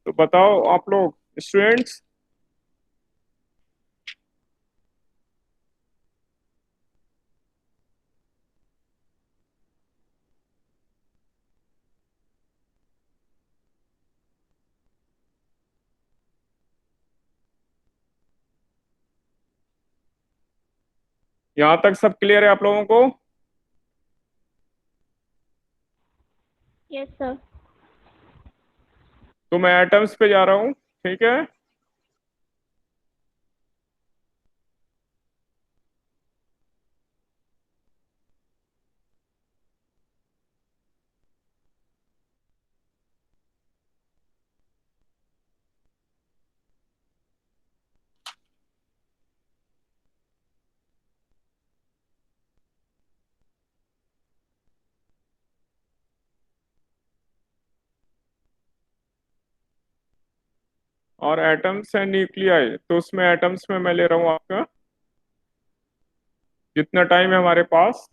तो बताओ आप लोग स्टूडेंट्स, यहाँ तक सब क्लियर है आप लोगों को?
Yes sir.
तो मैं एटम्स पे जा रहा हूँ, ठीक है। और एटम्स है न्यूक्लियाई, तो उसमें एटम्स में मैं ले रहा हूँ आपका जितना टाइम है हमारे पास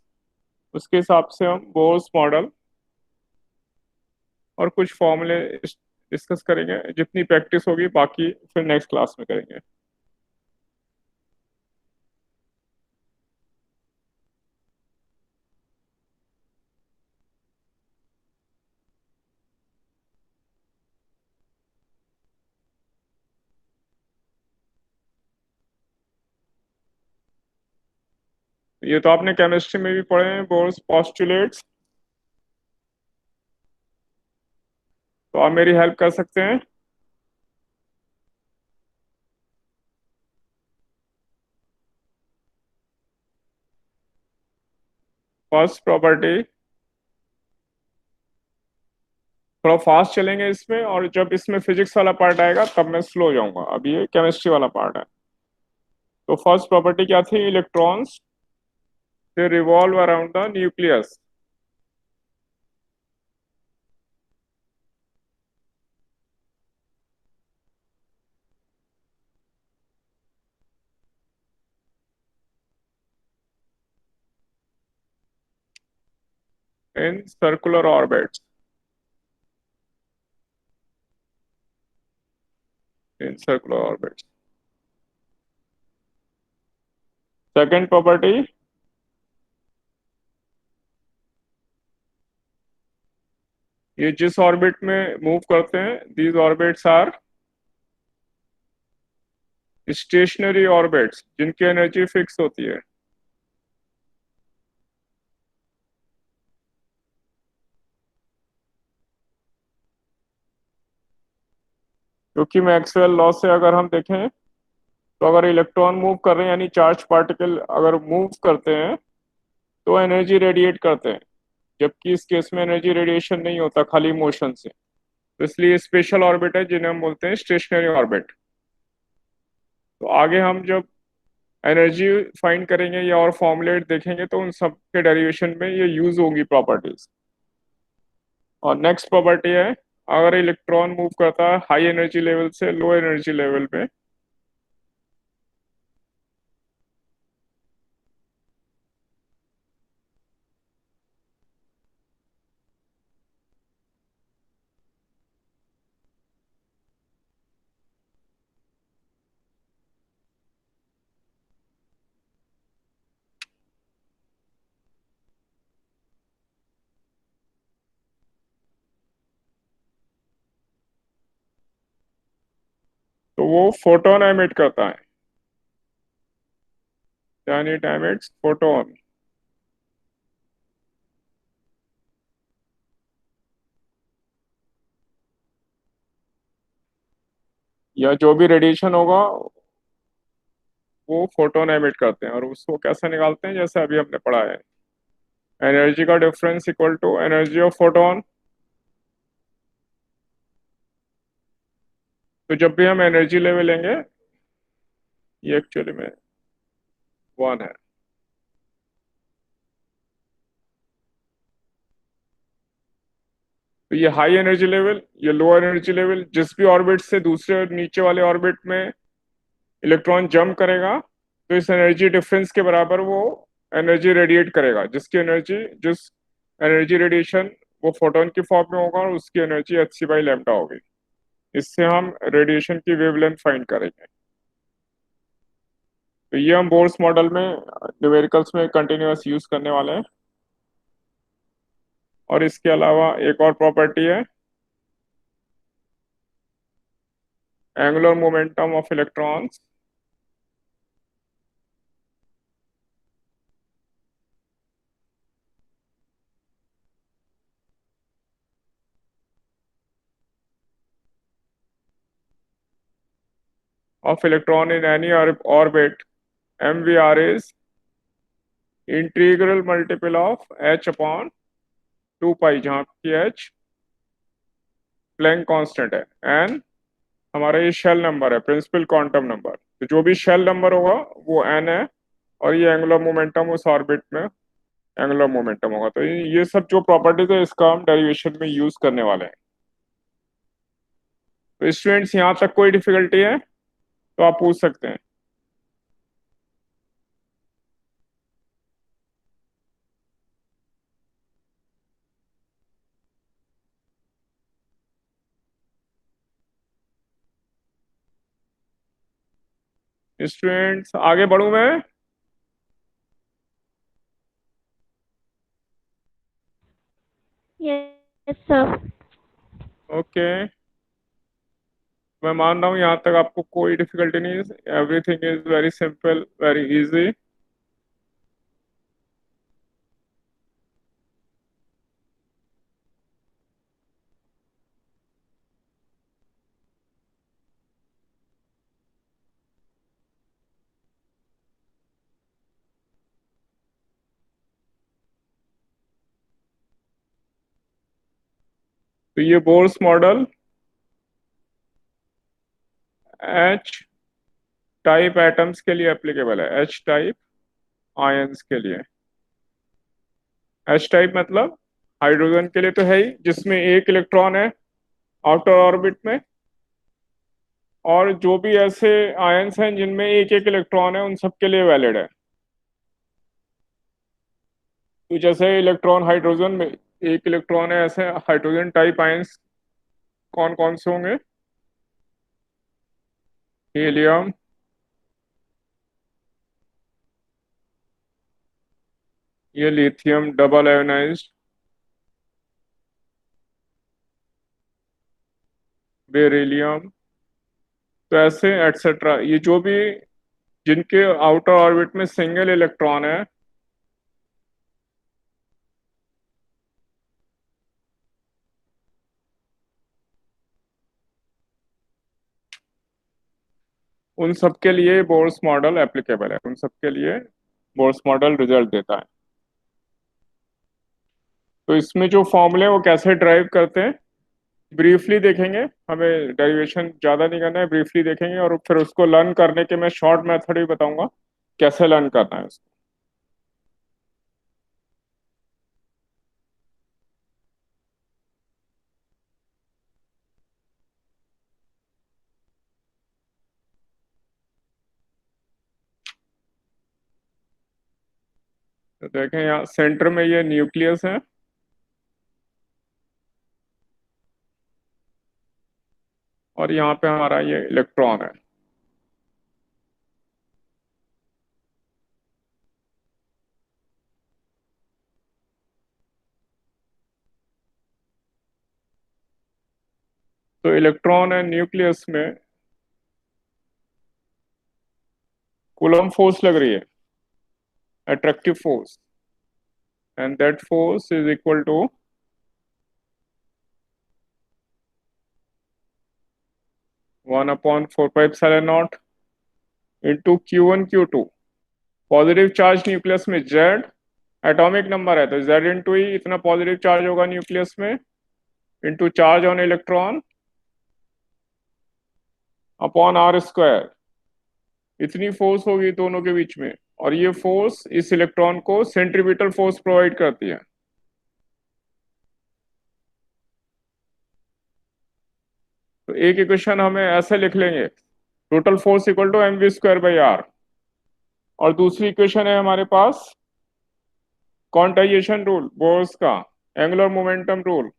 उसके हिसाब से हम बोर्स मॉडल और कुछ फॉर्मूले डिस्कस करेंगे। जितनी प्रैक्टिस होगी बाकी फिर नेक्स्ट क्लास में करेंगे। ये तो आपने केमिस्ट्री में भी पढ़े हैं, बोर्स पॉस्टुलेट्स। तो आप मेरी हेल्प कर सकते हैं। फर्स्ट प्रॉपर्टी, थोड़ा फास्ट चलेंगे इसमें, और जब इसमें फिजिक्स वाला पार्ट आएगा तब मैं स्लो जाऊंगा, अभी ये केमिस्ट्री वाला पार्ट है। तो फर्स्ट प्रॉपर्टी क्या थी? Electrons they revolve around the nucleus. in circular orbits. In circular orbits. Second property, ये जिस ऑर्बिट में मूव करते हैं, these orbits are stationary orbits, जिनकी एनर्जी फिक्स होती है। क्योंकि मैक्सवेल लॉ से अगर हम देखें तो अगर इलेक्ट्रॉन मूव कर रहे हैं यानी चार्ज पार्टिकल अगर मूव करते हैं तो एनर्जी रेडिएट करते हैं, जबकि इस केस में एनर्जी रेडिएशन नहीं होता, खाली मोशन से। तो इसलिए स्पेशल ऑर्बिट है जिन्हें हम बोलते हैं स्टेशनरी ऑर्बिट। तो आगे हम जब एनर्जी फाइंड करेंगे या और फॉर्मुलेट देखेंगे तो उन सब के डेरिवेशन में ये यूज होंगी प्रॉपर्टीज। और नेक्स्ट प्रॉपर्टी है, अगर इलेक्ट्रॉन मूव करता है हाई एनर्जी लेवल से लो एनर्जी लेवल पे, तो वो फोटोन एमिट करता है, यानी इट एमिट्स फोटोन। या जो भी रेडिएशन होगा वो फोटोन एमिट करते हैं, और उसको कैसे निकालते हैं, जैसे अभी हमने पढ़ा है, एनर्जी का difference equal to energy of photon. तो जब भी हम एनर्जी लेवल लेंगे, ये एक्चुअली में 1 है। तो ये हाई एनर्जी लेवल, ये लो एनर्जी लेवल, जिस भी ऑर्बिट से दूसरे और नीचे वाले ऑर्बिट में इलेक्ट्रॉन जंप करेगा तो इस एनर्जी डिफरेंस के बराबर वो एनर्जी रेडिएट करेगा, जिस एनर्जी रेडिएशन वो फोटोन की फॉर्म में होगा, और उसकी एनर्जी hc/λ होगी। इससे हम रेडिएशन की वेवलेंथ फाइंड करेंगे। तो ये हम बोर्स मॉडल में न्यूमेरिकल्स में कंटिन्यूअस यूज करने वाले हैं। और इसके अलावा एक और प्रॉपर्टी है, angular momentum of electrons. of electron in any orbit, MVR is integral multiple of h upon 2 pi, जहाँ की h प्लैंक कांस्टेंट है, n हमारा ये शेल नंबर है, प्रिंसिपल क्वांटम नंबर। तो जो भी शेल नंबर होगा वो n है, और ये एंगुलर मोमेंटम उस ऑर्बिट में एंगुलर मोमेंटम होगा। तो ये सब जो प्रॉपर्टीज है इसका हम डेरिवेशन में यूज करने वाले हैं। तो स्टूडेंट्स, यहाँ तक कोई डिफिकल्टी है तो आप पूछ सकते हैं। स्टूडेंट्स, आगे बढ़ूं मैं?
Yes sir.
ओके, मैं मान रहा हूँ यहाँ तक आपको कोई डिफिकल्टी नहीं है, everything is very simple, very easy. तो ये Bohr's model H type atoms के लिए एप्लीकेबल है, एच टाइप आयंस के लिए। एच टाइप मतलब हाइड्रोजन के लिए तो है ही, जिसमें एक इलेक्ट्रॉन है आउटर ऑर्बिट में, और जो भी ऐसे आयंस हैं जिनमें एक एक इलेक्ट्रॉन है उन सब के लिए वैलिड है। तो जैसे इलेक्ट्रॉन हाइड्रोजन में एक इलेक्ट्रॉन है, ऐसे हाइड्रोजन टाइप आयंस कौन कौन से होंगे? हीलियम, ये लिथियम डबल आयोनाइज्ड, बेरिलियम, तो ऐसे एटसेट्रा, ये जो भी जिनके आउटर ऑर्बिट में सिंगल इलेक्ट्रॉन है, उन सब के लिए बोर्स मॉडल एप्लीकेबल है, उन सब के लिए बोर्स मॉडल रिजल्ट देता है। तो इसमें जो फॉर्मूले वो कैसे ड्राइव करते हैं ब्रीफली देखेंगे, हमें डेरिवेशन ज़्यादा नहीं करना है, ब्रीफली देखेंगे और फिर उसको लर्न करने के मैं शॉर्ट मेथड भी बताऊंगा कैसे लर्न करना है उसको। तो देखें यहाँ सेंटर में ये न्यूक्लियस है, और यहाँ पे हमारा ये इलेक्ट्रॉन है। तो इलेक्ट्रॉन है न्यूक्लियस में, कूलम फोर्स लग रही है, attractive force, and that force is equal to 1/4πε0 into Q1 Q2। Positive charge nucleus में Z एटॉमिक नंबर है, तो Z इंटू ही इतना पॉजिटिव चार्ज होगा न्यूक्लियस में, into charge on electron upon R², इतनी फोर्स होगी दोनों के बीच में, और ये फोर्स इस इलेक्ट्रॉन को सेंट्रीपिटल फोर्स प्रोवाइड करती है। तो एक इक्वेशन हमें ऐसे लिख लेंगे, total force equal to mv²/r, और दूसरी इक्वेशन है हमारे पास क्वांटाइजेशन रूल बोर्स का, angular momentum rule,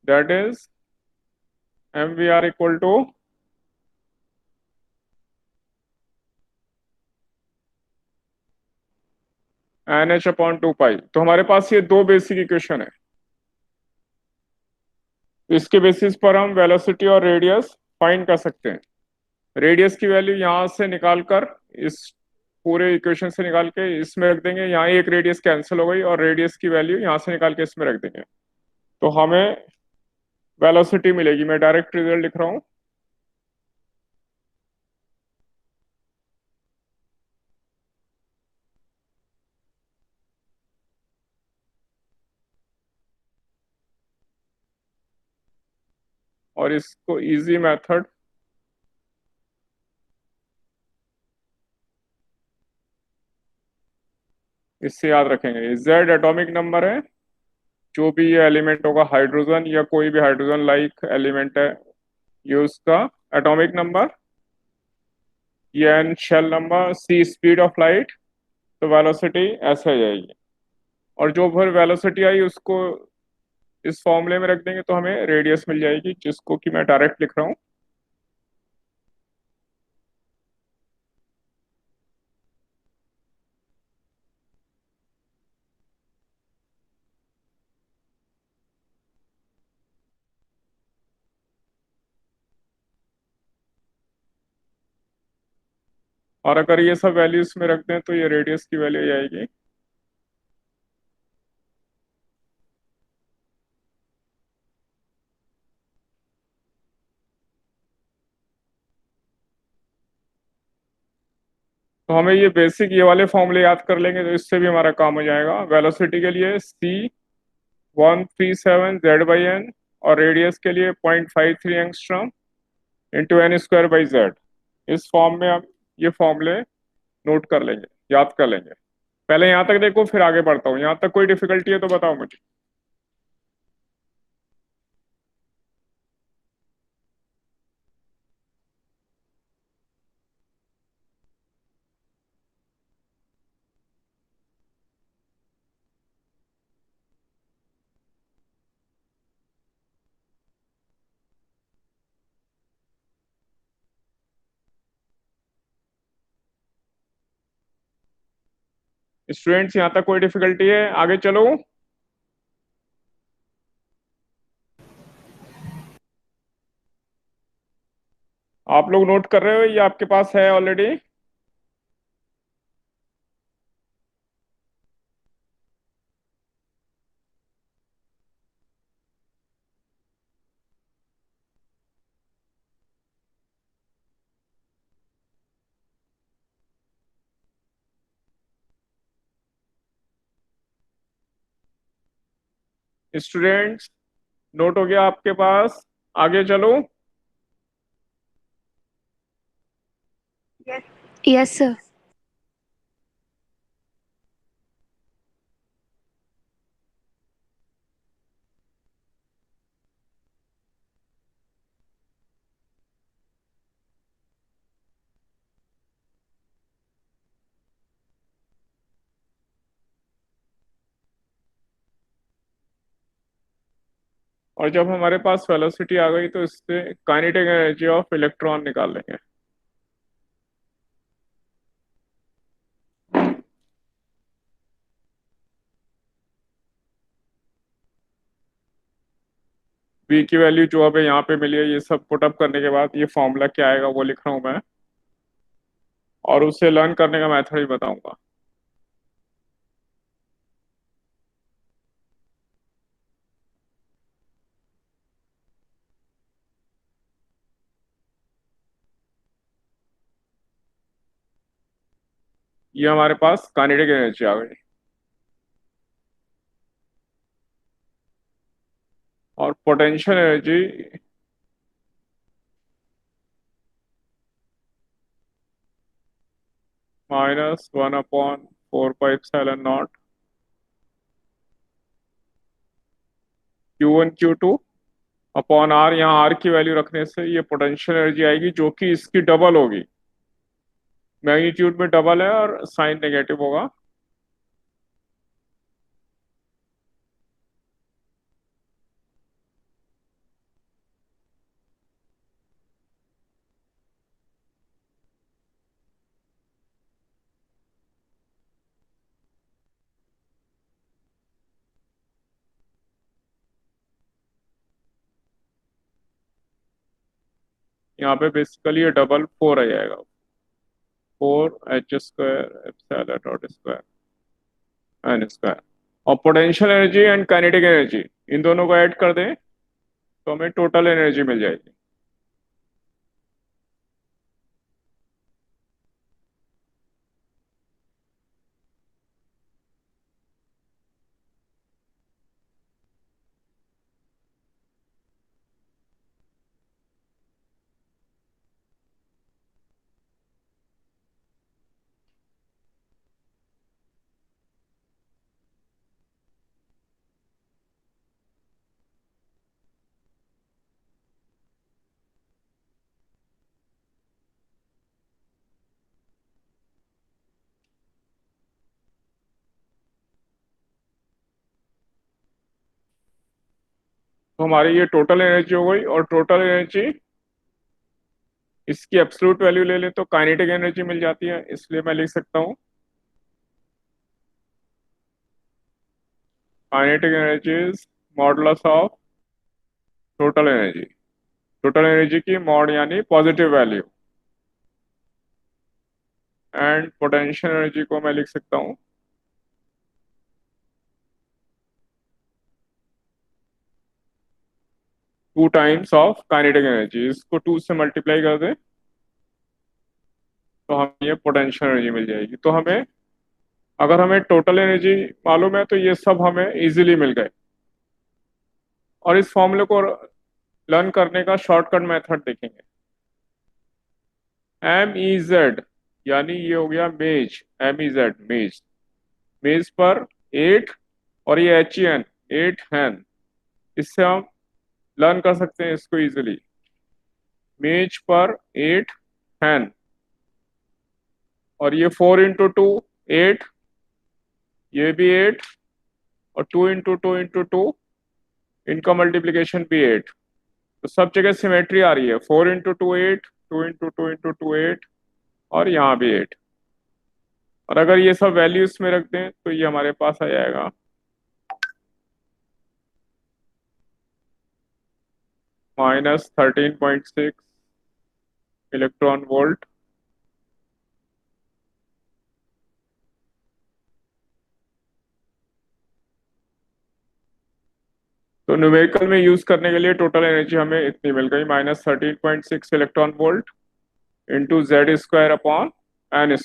that is mvr equal to NH/2π। तो हमारे पास ये दो बेसिक इक्वेशन है, तो इसके बेसिस पर हम वेलोसिटी और रेडियस फाइंड कर सकते हैं। रेडियस की वैल्यू यहाँ से निकालकर, इस पूरे इक्वेशन से निकाल के इसमें रख देंगे, यहाँ एक रेडियस कैंसिल हो गई, और रेडियस की वैल्यू यहाँ से निकाल के इसमें रख देंगे, तो हमें वेलोसिटी मिलेगी। मैं डायरेक्ट रिजल्ट लिख रहा हूँ, और इसको इजी मेथड इससे याद रखेंगे। Z एटॉमिक नंबर है, जो भी ये एलिमेंट होगा, हाइड्रोजन या कोई भी हाइड्रोजन लाइक एलिमेंट है, ये उसका एटॉमिक नंबर, ये N shell number, C speed of light, तो वेलोसिटी ऐसे आ जाएगी, और जो फिर वेलोसिटी आई उसको इस फॉर्मूले में रख देंगे, तो हमें रेडियस मिल जाएगी, जिसको कि मैं डायरेक्ट लिख रहा हूँ। और अगर ये सब वैल्यूज में रख दें तो ये रेडियस की वैल्यू आएगी। तो हमें ये बेसिक ये वाले फॉर्मूले याद कर लेंगे, तो इससे भी हमारा काम हो जाएगा। वेलोसिटी के लिए C137 Z/n, और रेडियस के लिए 0.53 एंगस्ट्रॉम इंटू N²/Z। इस फॉर्म में हम ये फॉर्मूले नोट कर लेंगे, याद कर लेंगे। पहले यहाँ तक देखो, फिर आगे बढ़ता हूँ। यहाँ तक कोई डिफिकल्टी है तो बताओ मुझे। स्टूडेंट्स यहाँ तक कोई डिफिकल्टी है? आगे चलो। आप लोग नोट कर रहे हो या आपके पास है ऑलरेडी? स्टूडेंट्स नोट हो गया आपके पास? आगे चलो।
Yes, sir.
और जब हमारे पास वेलोसिटी आ गई तो इससे काइनेटिक एनर्जी ऑफ इलेक्ट्रॉन निकाल लेंगे। v की वैल्यू जो हमें यहाँ पे मिली है, ये सब पुटअप करने के बाद ये फॉर्मूला क्या आएगा वो लिख रहा हूँ मैं, और उसे लर्न करने का मेथड भी बताऊंगा। ये हमारे पास काइनेटिक एनर्जी आ गई, और potential energy -1/4πε0 Q1 Q2 upon R। यहाँ R की वैल्यू रखने से ये पोटेंशियल एनर्जी आएगी जो कि इसकी डबल होगी। मैग्नीट्यूड में डबल है और साइन नेगेटिव होगा। यहाँ पे बेसिकली ये डबल 4 आ जाएगा, 4h² और potential energy and kinetic energy in दोनों को ऐड कर दें तो हमें टोटल एनर्जी मिल जाएगी। तो हमारी ये टोटल एनर्जी हो गई, और टोटल एनर्जी इसकी एब्सोल्यूट वैल्यू ले लें तो काइनेटिक एनर्जी मिल जाती है, इसलिए मैं लिख सकता हूँ kinetic energy is modulus of total energy. Total energy की मॉड यानी positive value, and potential energy को मैं लिख सकता हूँ 2 टाइम्स ऑफ काइनेटिक एनर्जी। इसको 2 से मल्टीप्लाई कर दें तो हमें ये पोटेंशियल एनर्जी मिल जाएगी। तो हमें, अगर हमें टोटल एनर्जी मालूम है तो ये सब हमें इजीली मिल गए। और इस फॉर्मूले को लर्न करने का शॉर्टकट मेथड देखेंगे। MEZ यानी ये हो गया मेज, MEZ मेज, मेज पर 8 और ये HEN 8 हैन, इससे हम लर्न कर सकते हैं इसको इजीली। मेज पर 8 हैन, और ये 4 इंटू 2 8, ये भी 8, और 2 इंटू 2 इंटू 2, इनका मल्टीप्लीकेशन भी 8। तो सब जगह सिमेट्री आ रही है, 4 इंटू 2 8, 2 इंटू 2 इंटू 2 8, और यहाँ भी 8। और अगर ये सब वैल्यू इसमें रख दें तो ये हमारे पास आ जाएगा -13.6 इलेक्ट्रॉन वोल्ट तो न्यूमेरिकल में यूज करने के लिए टोटल एनर्जी हमें इतनी मिल गई -13.6 electron volt into Z² upon n²,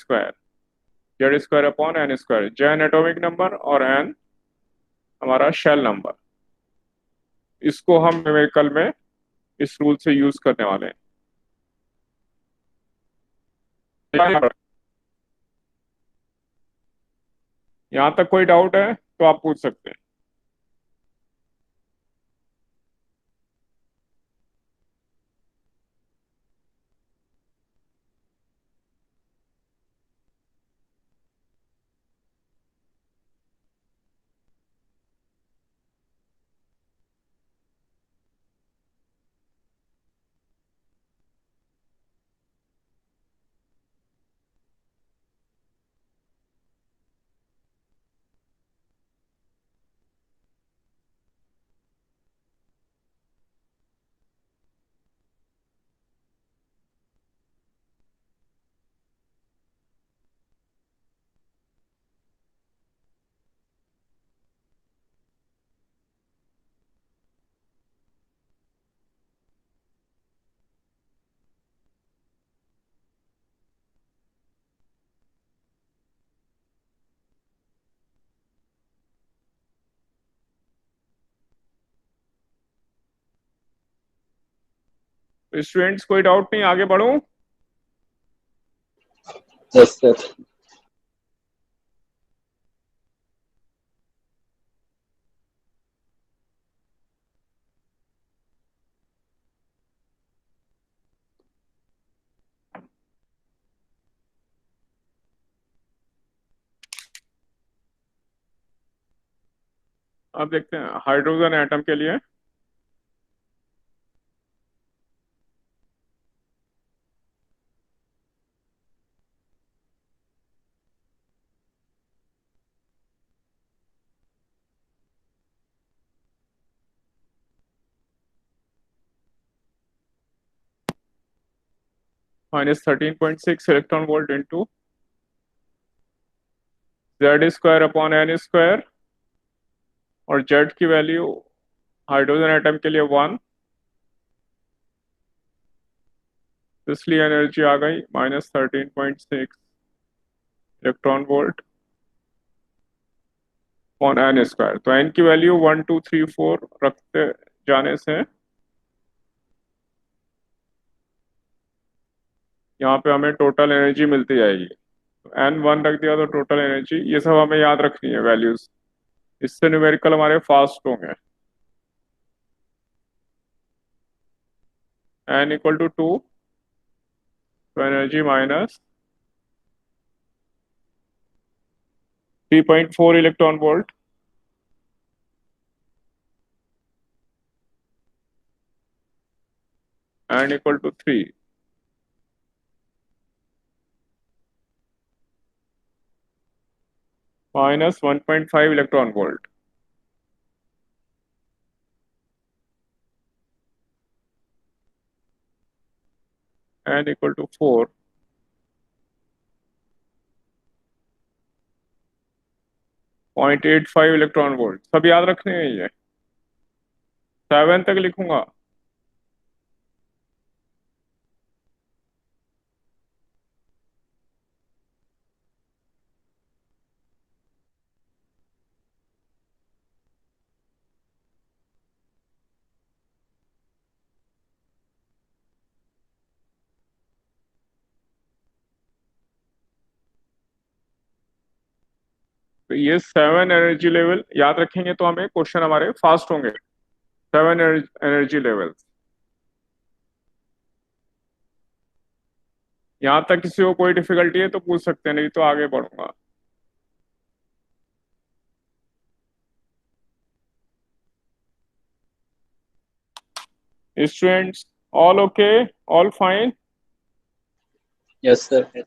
Z² upon n², J atomic number और n हमारा शेल नंबर। इसको हम न्यूमेरिकल में इस रूल से यूज करने वाले हैं। यहाँ तक कोई डाउट है तो आप पूछ सकते हैं। तो स्टूडेंट्स कोई डाउट नहीं, आगे बढ़ूं?
Yes sir.
अब देखते हैं हाइड्रोजन एटम के लिए। -13.6 electron volt into Z² upon n², और Z की वैल्यू हाइड्रोजन एटम के लिए 1, इसलिए एनर्जी आ गई -13.6 इलेक्ट्रॉन वोल्ट अपॉन n²। तो n की वैल्यू 1 2 3 4 रखते जाने से यहाँ पे हमें टोटल एनर्जी मिलती जाएगी। तो n1 रख दिया तो टोटल एनर्जी, ये सब हमें याद रखनी है वैल्यूज, इससे न्यूमेरिकल हमारे फास्ट होंगे। n = 2 तो energy -3.4 electron volt n = 3 -1.5 electron volt n = 4 0.85 electron volt. सब याद रखने हैं ये, 7 तक लिखूंगा। तो ये 7 एनर्जी लेवल याद रखेंगे तो हमें क्वेश्चन हमारे फास्ट होंगे। 7 एनर्जी लेवल। यहाँ तक किसी को कोई डिफिकल्टी है तो पूछ सकते हैं, नहीं तो आगे बढ़ूंगा। Students all okay, all fine?
Yes sir.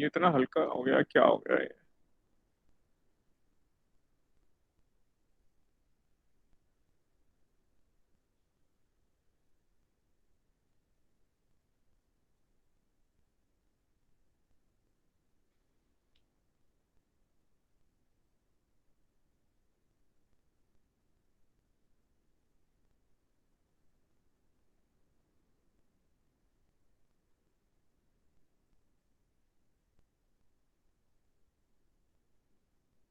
ये इतना हल्का हो गया, क्या हो गया ये?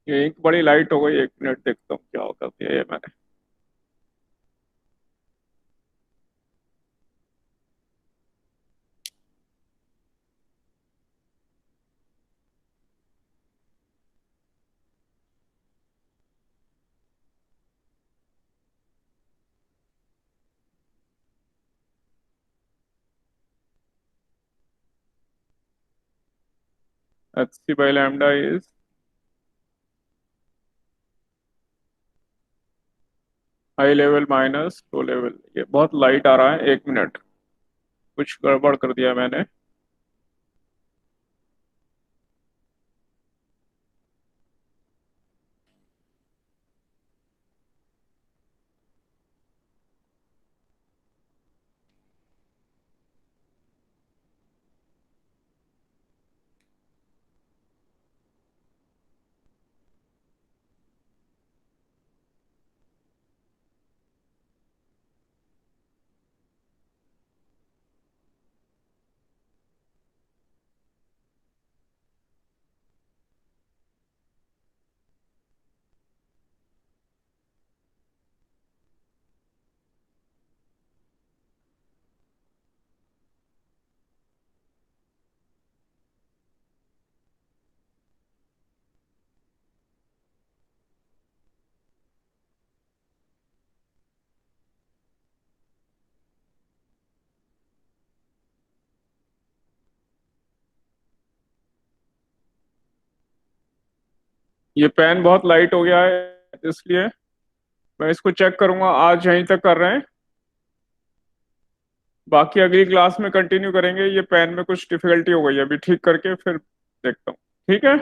ये एक बड़ी लाइट हो गई, 1 मिनट देखता हूँ क्या होता है ये मैंने। HC by lambda is high level minus low level. ये बहुत लाइट आ रहा है, 1 मिनट, कुछ गड़बड़ कर दिया मैंने। ये पेन बहुत लाइट हो गया है, इसलिए मैं इसको चेक करूंगा। आज यहीं तक कर रहे हैं, बाकी अगली क्लास में कंटिन्यू करेंगे। ये पेन में कुछ डिफिकल्टी हो गई है, अभी ठीक करके फिर देखता हूँ। ठीक है।